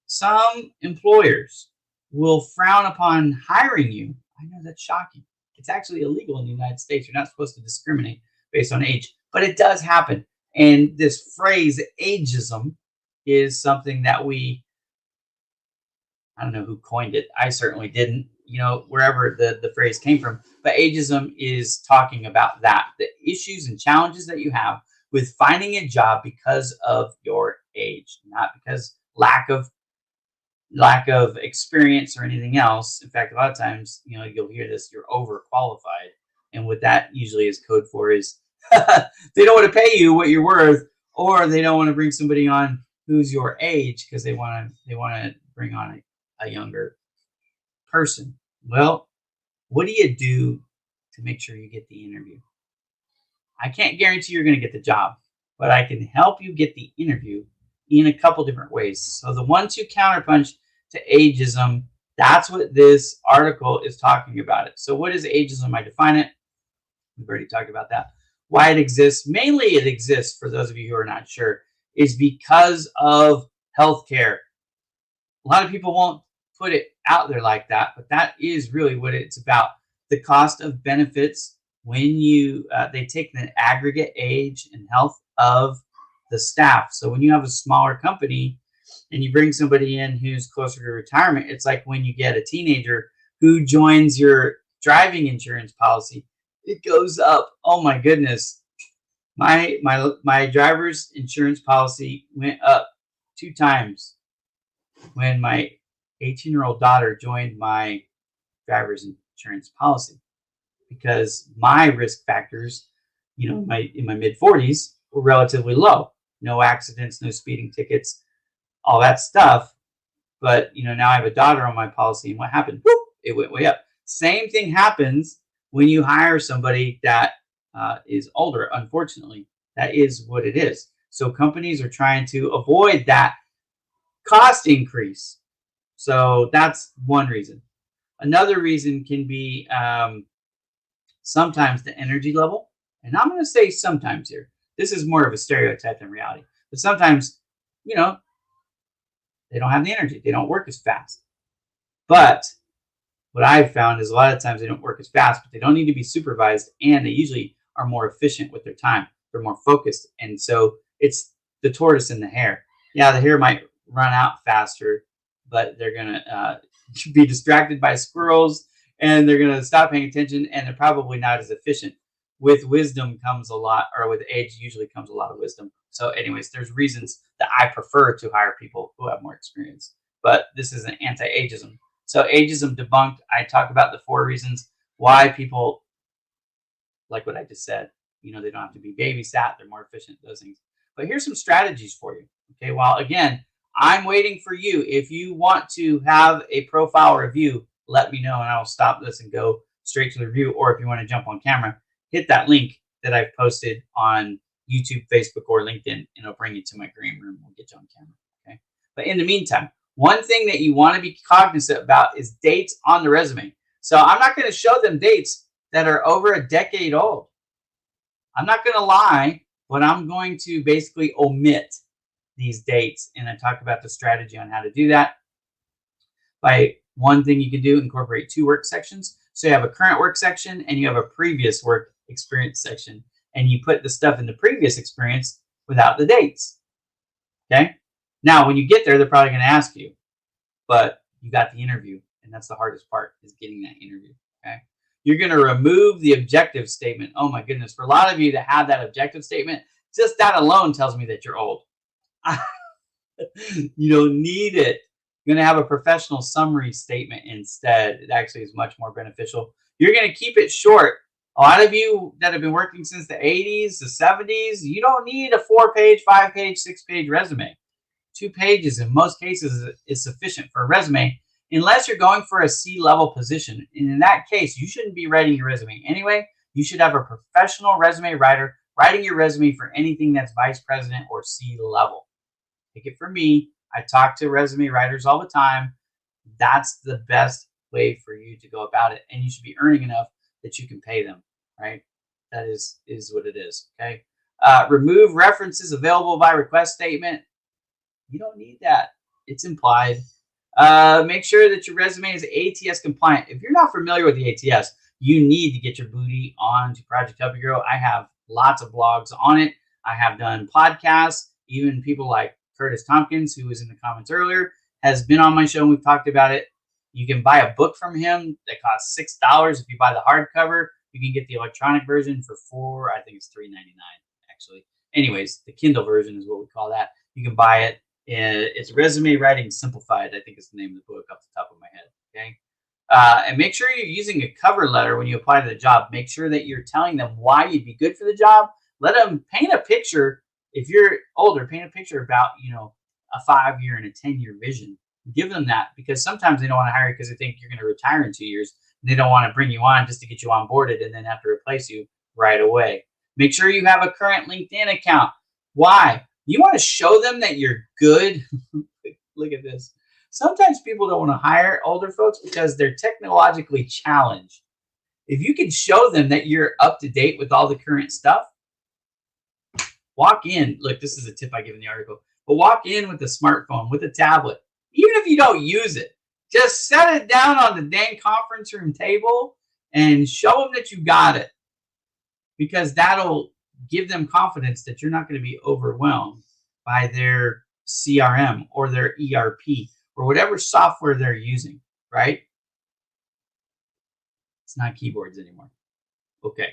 Some employers will frown upon hiring you. I know that's shocking. It's actually illegal in the United States. You're not supposed to discriminate based on age, but it does happen. And this phrase, ageism, is something that I don't know who coined it. I certainly didn't, wherever the phrase came from. But ageism is talking about that, the issues and challenges that you have with finding a job because of your age, not because lack of experience or anything else. In fact, a lot of times, you'll hear this, you're overqualified. And what that usually is code for is they don't want to pay you what you're worth, or they don't want to bring somebody on who's your age because they want to bring on a younger person. Well, what do you do to make sure you get the interview? I can't guarantee you're going to get the job, but I can help you get the interview in a couple different ways. So the 1-2 counterpunch to ageism, that's what this article is talking about it. So what is ageism? I define it. We've already talked about that. Why it exists, mainly it exists, for those of you who are not sure, is because of healthcare. A lot of people won't put it out there like that, but that is really what it's about. The cost of benefits when they take the aggregate age and health of the staff. So when you have a smaller company and you bring somebody in who's closer to retirement, it's like when you get a teenager who joins your driving insurance policy, it goes up. Oh my goodness. My driver's insurance policy went up 2 times when my 18-year-old daughter joined my driver's insurance policy, because my risk factors, in my mid 40s were relatively low. No accidents, no speeding tickets, all that stuff. But, now I have a daughter on my policy, and what happened? Whoop, it went way up. Same thing happens when you hire somebody that is older. Unfortunately, that is what it is. So companies are trying to avoid that cost increase. So that's one reason. Another reason can be sometimes the energy level. And I'm going to say sometimes here. This is more of a stereotype than reality. But sometimes, they don't have the energy. They don't work as fast. But what I've found is a lot of times they don't work as fast, but they don't need to be supervised, and they usually are more efficient with their time. They're more focused. And so it's the tortoise and the hare. Yeah, the hare might run out faster, but they're going to be distracted by squirrels, and they're going to stop paying attention, and they're probably not as efficient. With wisdom comes a lot, or with age usually comes a lot of wisdom. So anyways, there's reasons that I prefer to hire people who have more experience. But this is an anti-ageism. So ageism debunked. I talk about the 4 reasons why people, like what I just said, they don't have to be babysat. They're more efficient, those things. But here's some strategies for you. Okay, well, again, I'm waiting for you. If you want to have a profile review, let me know, and I will stop this and go straight to the review. Or if you want to jump on camera, hit that link that I've posted on YouTube, Facebook, or LinkedIn, and it'll bring you to my green room. We'll get you on camera. Okay. But in the meantime, one thing that you want to be cognizant about is dates on the resume. So I'm not going to show them dates that are over a decade old. I'm not going to lie, but I'm going to basically omit these dates. And I talk about the strategy on how to do that. By one thing you can do, incorporate 2 work sections. So you have a current work section and you have a previous work experience section. And you put the stuff in the previous experience without the dates. Okay. Now, when you get there, they're probably going to ask you, but you got the interview. And that's the hardest part, is getting that interview. Okay. You're going to remove the objective statement. Oh my goodness. For a lot of you that have that objective statement, just that alone tells me that you're old. You don't need it. You're going to have a professional summary statement instead. It actually is much more beneficial. You're going to keep it short. A lot of you that have been working since the 80s, the 70s, you don't need a 4-page, 5-page, 6-page resume. 2 pages in most cases is sufficient for a resume, unless you're going for a C-level position. And in that case, you shouldn't be writing your resume anyway. You should have a professional resume writer writing your resume for anything that's vice president or C-level. Take it from me. I talk to resume writers all the time. That's the best way for you to go about it. And you should be earning enough that you can pay them, right? That is what it is, okay? Remove references available by request statement. You don't need that. It's implied. Make sure that your resume is ATS compliant. If you're not familiar with the ATS, you need to get your booty onto Project Help You Grow. I have lots of blogs on it. I have done podcasts. Even people like Curtis Tompkins, who was in the comments earlier, has been on my show and we've talked about it. You can buy a book from him that costs $6. If you buy the hardcover, you can get the electronic version for $4. I think it's $3.99 actually. Anyways, the Kindle version is what we call that. You can buy it. It's Resume Writing Simplified, I think is the name of the book off the top of my head. Okay. And make sure you're using a cover letter when you apply to the job. Make sure that you're telling them why you'd be good for the job. Let them paint a picture. If you're older, paint a picture about, a 5-year and a 10-year vision. Give them that, because sometimes they don't want to hire you because they think you're going to retire in 2 years. And they don't want to bring you on just to get you onboarded and then have to replace you right away. Make sure you have a current LinkedIn account. Why? You want to show them that you're good. Look at this. Sometimes people don't want to hire older folks because they're technologically challenged. If you can show them that you're up to date with all the current stuff, walk in. Look, this is a tip I give in the article. But walk in with a smartphone, with a tablet. Even if you don't use it, just set it down on the dang conference room table and show them that you got it. Because that'll give them confidence that you're not going to be overwhelmed by their CRM or their ERP or whatever software they're using, right? It's not keyboards anymore. Okay.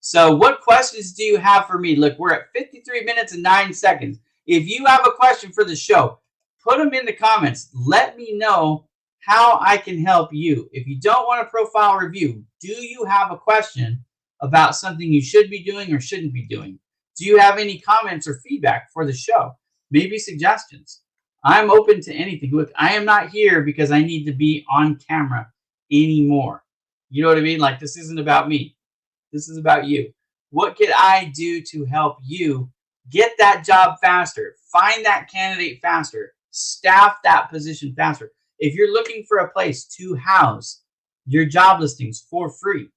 So what questions do you have for me? Look, we're at 53 minutes and 9 seconds. If you have a question for the show, put them in the comments. Let me know how I can help you. If you don't want a profile review, do you have a question about something you should be doing or shouldn't be doing? Do you have any comments or feedback for the show? Maybe suggestions. I'm open to anything. Look, I am not here because I need to be on camera anymore. You know what I mean? Like, this isn't about me. This is about you. What could I do to help you get that job faster? Find that candidate faster. Staff that position faster. If you're looking for a place to house your job listings for free,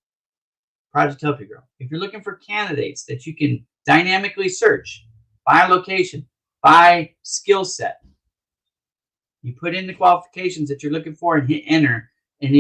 Project Help You Grow. If you're looking for candidates that you can dynamically search by location, by skill set, you put in the qualifications that you're looking for and hit enter, and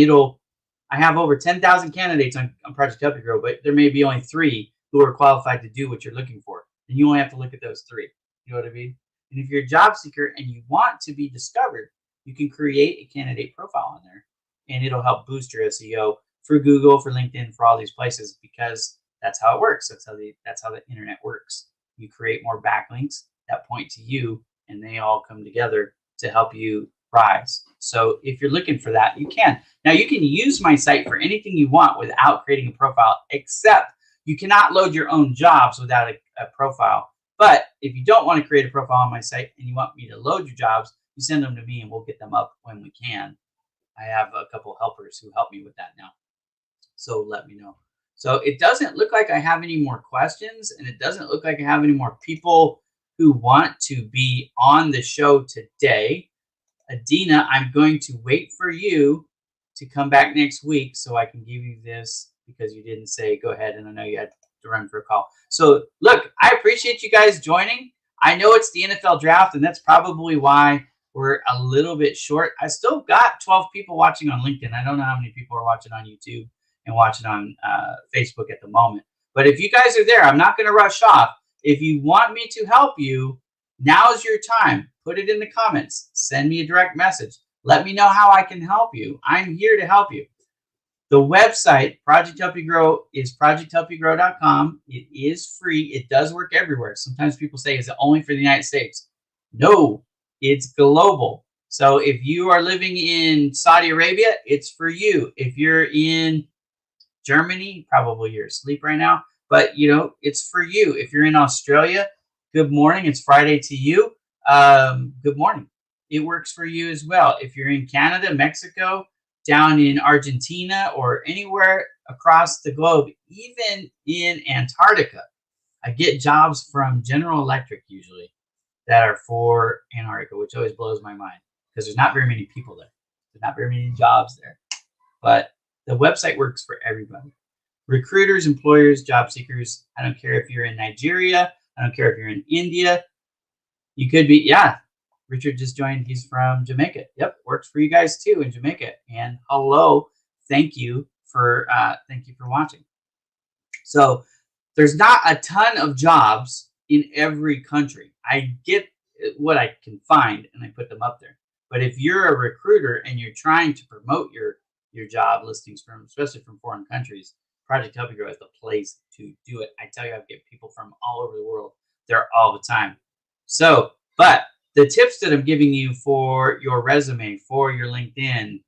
I have over 10,000 candidates on Project Help You Grow, but there may be only 3 who are qualified to do what you're looking for. And you only have to look at those 3. You know what I mean? And if you're a job seeker and you want to be discovered, you can create a candidate profile on there, and it'll help boost your SEO for Google, for LinkedIn, for all these places, because that's how it works. That's how the internet works. You create more backlinks that point to you, and they all come together to help you rise. So if you're looking for that, you can. Now, you can use my site for anything you want without creating a profile, except you cannot load your own jobs without a profile. But if you don't want to create a profile on my site and you want me to load your jobs, you send them to me and we'll get them up when we can. I have a couple of helpers who help me with that now. So let me know. So it doesn't look like I have any more questions, and it doesn't look like I have any more people who want to be on the show today. Adina, I'm going to wait for you to come back next week so I can give you this, because you didn't say go ahead, and I know you had to run for a call. So look, I appreciate you guys joining. I know it's the NFL draft, and that's probably why we're a little bit short. I still got 12 people watching on LinkedIn. I don't know how many people are watching on YouTube and watching on Facebook at the moment. But if you guys are there, I'm not going to rush off. If you want me to help you, now's your time. Put it in the comments. Send me a direct message. Let me know how I can help you. I'm here to help you. The website, Project Help You Grow, is projecthelpyougrow.com. It is free. It does work everywhere. Sometimes people say, is it only for the United States? No, it's global. So if you are living in Saudi Arabia, it's for you. If you're in Germany, probably you're asleep right now, but it's for you. If you're in Australia, good morning. It's Friday to you. Good morning. It works for you as well. If you're in Canada, Mexico, down in Argentina, or anywhere across the globe, even in Antarctica, I get jobs from General Electric usually that are for Antarctica, which always blows my mind because there's not very many people there. There's not very many jobs there. But the website works for everybody. Recruiters, employers, job seekers. I don't care if you're in Nigeria. I don't care if you're in India. You could be, Richard just joined. He's from Jamaica. Yep, works for you guys too in Jamaica. And hello, thank you for watching. So there's not a ton of jobs in every country. I get what I can find and I put them up there. But if you're a recruiter and you're trying to promote your job listings especially from foreign countries, Project Help You Grow is the place to do it. I tell you, I get people from all over the world there all the time. So, but the tips that I'm giving you for your resume, for your LinkedIn,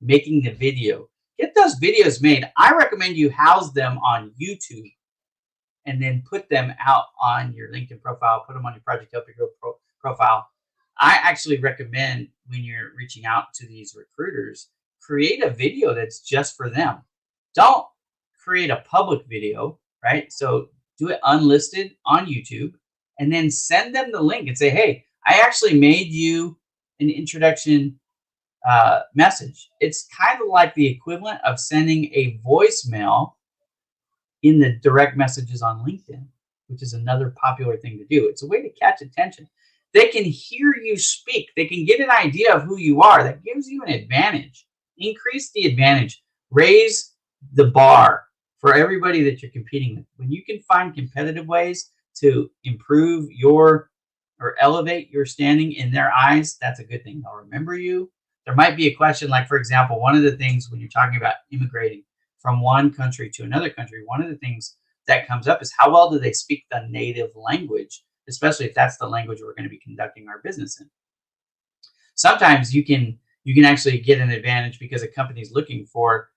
making the video, get those videos made. I recommend you house them on YouTube and then put them out on your LinkedIn profile, put them on your Project Help You Grow profile. I actually recommend when you're reaching out to these recruiters, create a video that's just for them. Don't create a public video, right? So do it unlisted on YouTube and then send them the link and say, hey, I actually made you an introduction message. It's kind of like the equivalent of sending a voicemail in the direct messages on LinkedIn, which is another popular thing to do. It's a way to catch attention. They can hear you speak. They can get an idea of who you are. That gives you an advantage. Increase the advantage. Raise the bar for everybody that you're competing with. When you can find competitive ways to improve or elevate your standing in their eyes, that's a good thing. They'll remember you. There might be a question like, for example, one of the things when you're talking about immigrating from one country to another country, one of the things that comes up is how well do they speak the native language, especially if that's the language we're going to be conducting our business in. Sometimes you can actually get an advantage because a company is looking for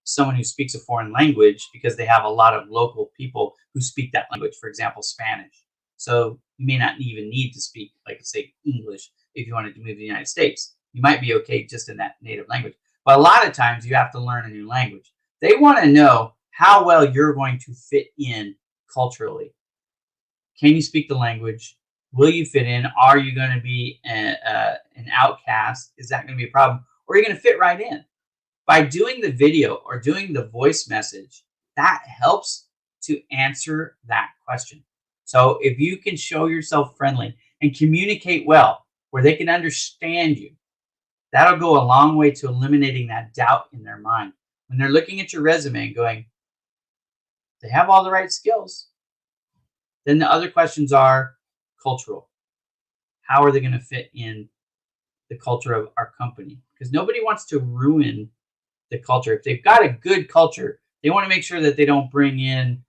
someone who speaks a foreign language because they have a lot of local people who speak that language, for example, Spanish. So you may not even need to speak, like say, English if you wanted to move to the United States. You might be okay just in that native language. But a lot of times you have to learn a new language. They want to know how well you're going to fit in culturally. Can you speak the language? Will you fit in? Are you going to be an outcast? Is that going to be a problem? Or are you going to fit right in? By doing the video or doing the voice message, that helps to answer that question. So if you can show yourself friendly and communicate well where they can understand you, that'll go a long way to eliminating that doubt in their mind. When they're looking at your resume and going, they have all the right skills. Then the other questions are cultural. How are they going to fit in the culture of our company? Because nobody wants to ruin the culture. If they've got a good culture, they want to make sure that they don't bring in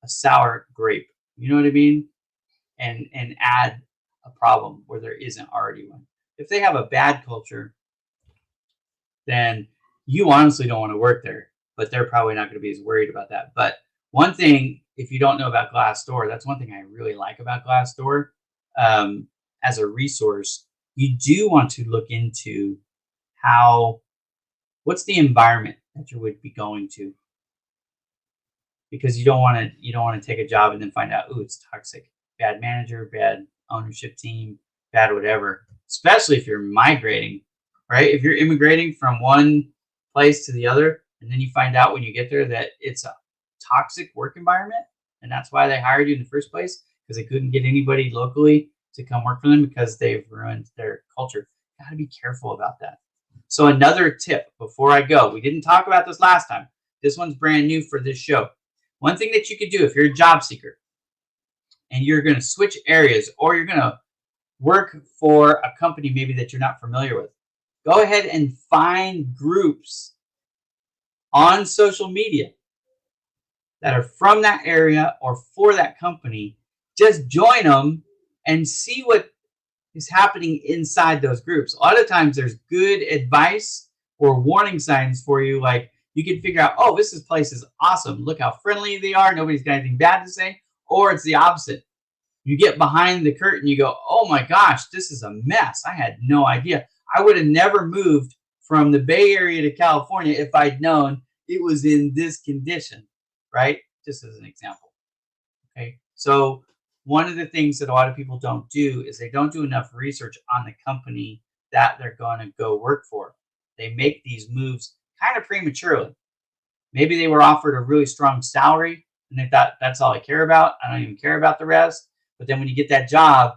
a sour grape. You know what I mean? And add a problem where there isn't already one. If they have a bad culture, then you honestly don't want to work there, but they're probably not going to be as worried about that. But one thing, if you don't know about Glassdoor, that's one thing I really like about Glassdoor as a resource. You do want to look into what's the environment that you would be going to, because you don't want to take a job and then find out, ooh, it's toxic, bad manager, bad ownership team, bad whatever. Especially if you're migrating, right? If you're immigrating from one place to the other, and then you find out when you get there that it's a toxic work environment, and that's why they hired you in the first place, because they couldn't get anybody locally to come work for them because they've ruined their culture. Got to be careful about that. So another tip before I go, we didn't talk about this last time. This one's brand new for this show. One thing that you could do if you're a job seeker and you're going to switch areas, or you're going to work for a company maybe that you're not familiar with, go ahead and find groups on social media that are from that area or for that company. Just join them and see what is happening inside those groups. A lot of times there's good advice or warning signs for you. Like, you can figure out, oh, this place is awesome. Look how friendly they are. Nobody's got anything bad to say. Or it's the opposite. You get behind the curtain, you go, oh my gosh, this is a mess. I had no idea. I would have never moved from the Bay Area to California if I'd known it was in this condition, right? Just as an example. Okay. So one of the things that a lot of people don't do is they don't do enough research on the company that they're going to go work for. They make these moves kind of prematurely. Maybe they were offered a really strong salary and they thought, that's all I care about. I don't even care about the rest. But then when you get that job,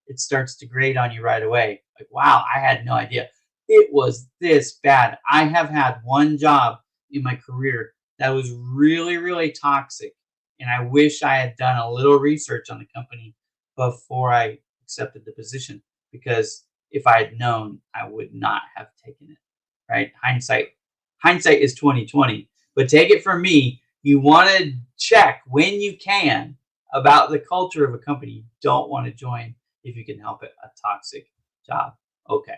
it starts to grate on you right away. Like, wow, I had no idea it was this bad. I have had one job in my career that was really, really toxic. And I wish I had done a little research on the company before I accepted the position, because if I had known, I would not have taken it, right? Hindsight is 2020, but take it from me. You want to check when you can about the culture of a company. You don't want to join, if you can help it, a toxic job. Okay.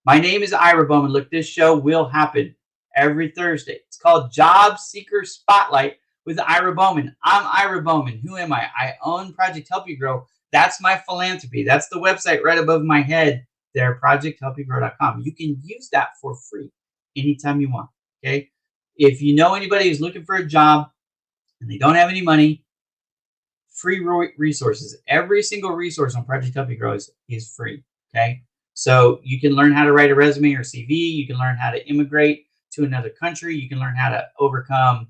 My name is Ira Bowman. Look, this show will happen every Thursday. It's called Job Seeker Spotlight with Ira Bowman. I'm Ira Bowman. Who am I? I own Project Help You Grow. That's my philanthropy. That's the website right above my head there, projecthelpyougrow.com. You can use that for free anytime you want, okay? If you know anybody who's looking for a job and they don't have any money, free resources. Every single resource on Project Help You Grow is free, okay? So you can learn how to write a resume or CV. You can learn how to immigrate to another country. You can learn how to overcome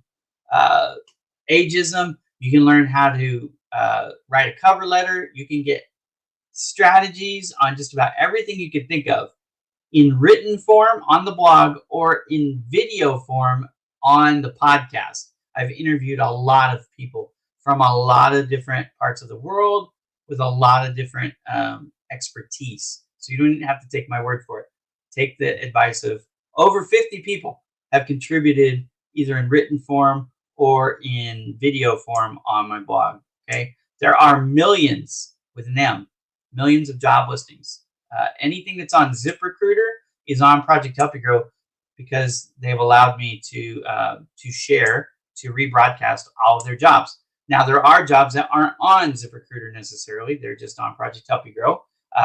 ageism. You can learn how to write a cover letter. You can get strategies on just about everything you could think of in written form on the blog or in video form on the podcast. I've interviewed a lot of people from a lot of different parts of the world with a lot of different expertise. So you don't even have to take my word for it. Take the advice of over 50 people have contributed either in written form or in video form on my blog. Okay. There are millions with an M, millions of job listings. Anything that's on ZipRecruiter is on Project Help You Grow, because they've allowed me to share, to rebroadcast all of their jobs. Now, there are jobs that aren't on ZipRecruiter necessarily. They're just on Project Help You Grow.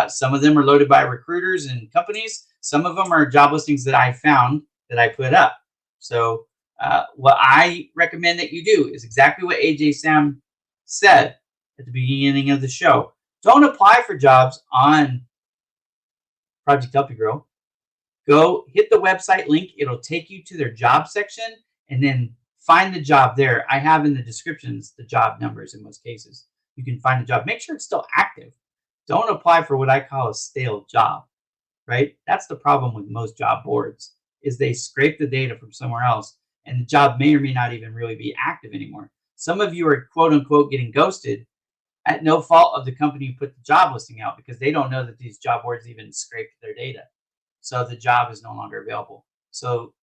Some of them are loaded by recruiters and companies. Some of them are job listings that I found that I put up. So what I recommend that you do is exactly what AJ Sam said at the beginning of the show. Don't apply for jobs on Project Help You Grow. Go hit the website link. It'll take you to their job section, and then find the job there. I have in the descriptions the job numbers in most cases. You can find the job. Make sure it's still active. Don't apply for what I call a stale job, right? That's the problem with most job boards, is they scrape the data from somewhere else, and the job may or may not even really be active anymore. Some of you are quote unquote getting ghosted at no fault of the company who put the job listing out, because they don't know that these job boards even scraped their data. So the job is no longer available. So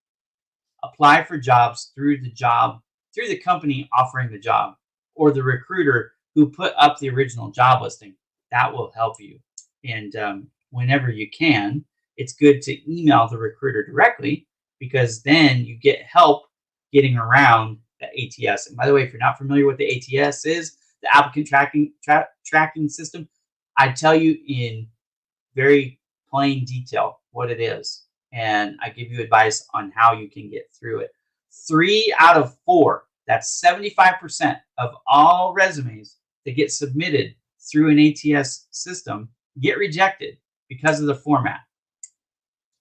apply for jobs through the company offering the job, or the recruiter who put up the original job listing. That will help you. And whenever you can, it's good to email the recruiter directly, because then you get help getting around the ATS. And by the way, if you're not familiar with the ATS is, the applicant tracking system, I tell you in very plain detail what it is, and I give you advice on how you can get through it. 3 out of 4, that's 75% of all resumes that get submitted through an ATS system get rejected because of the format.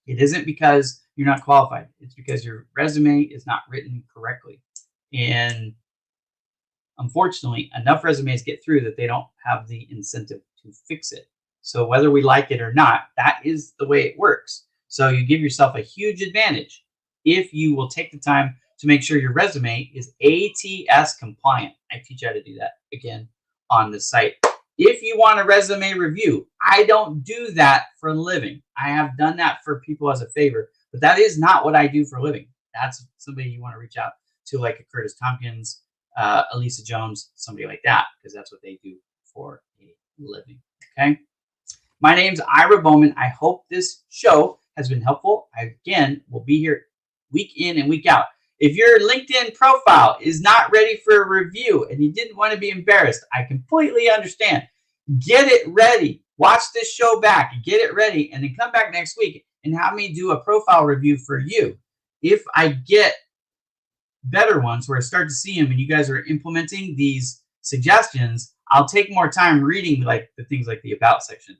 It isn't because you're not qualified. It's because your resume is not written correctly. And unfortunately, enough resumes get through that they don't have the incentive to fix it. So whether we like it or not, that is the way it works. So you give yourself a huge advantage if you will take the time to make sure your resume is ATS compliant. I teach you how to do that again on the site. If you want a resume review, I don't do that for a living. I have done that for people as a favor, but that is not what I do for a living. That's somebody you want to reach out to, like a Curtis Tompkins, Elisa Jones, somebody like that, because that's what they do for a living. Okay. My name's Ira Bowman. I hope this show has been helpful. I, again, will be here week in and week out. If your LinkedIn profile is not ready for a review and you didn't want to be embarrassed, I completely understand. Get it ready. Watch this show back. Get it ready. And then come back next week and have me do a profile review for you. If I get better ones where I start to see them and you guys are implementing these suggestions, I'll take more time reading like the things like the about section.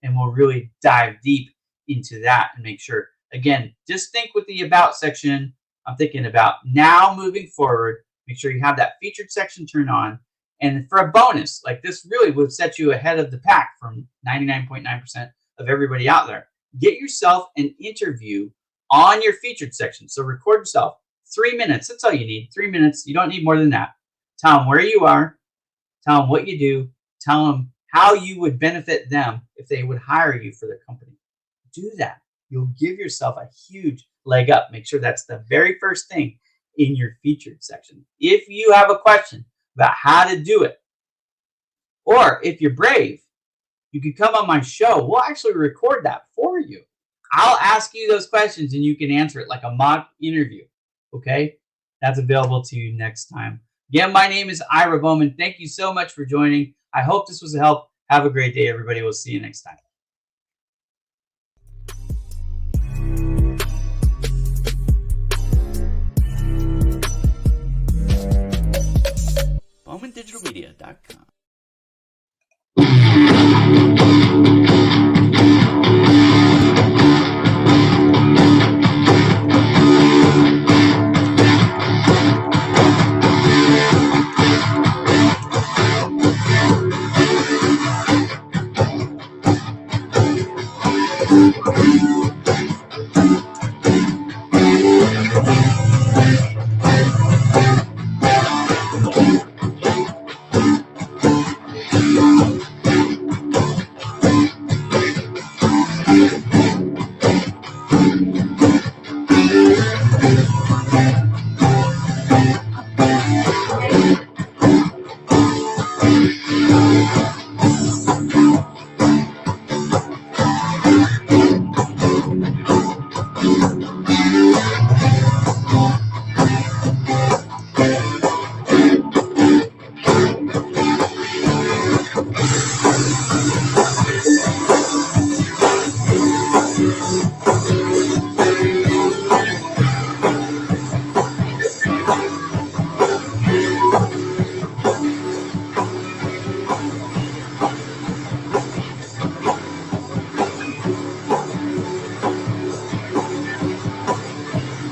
And we'll really dive deep into that and make sure. Again, just think with the about section, I'm thinking about now moving forward, make sure you have that featured section turned on. And for a bonus, like this really would set you ahead of the pack from 99.9% of everybody out there. Get yourself an interview on your featured section. So record yourself 3 minutes. That's all you need. 3 minutes. You don't need more than that. Tell them where you are. Tell them what you do. Tell them how you would benefit them if they would hire you for their company. Do that. You'll give yourself a huge leg up. Make sure that's the very first thing in your featured section. If you have a question about how to do it, or if you're brave, you can come on my show. We'll actually record that for you. I'll ask you those questions and you can answer it like a mock interview. Okay? That's available to you next time. Again, my name is Ira Bowman. Thank you so much for joining. I hope this was a help. Have a great day, everybody. We'll see you next time. BowmanDigitalMedia.com.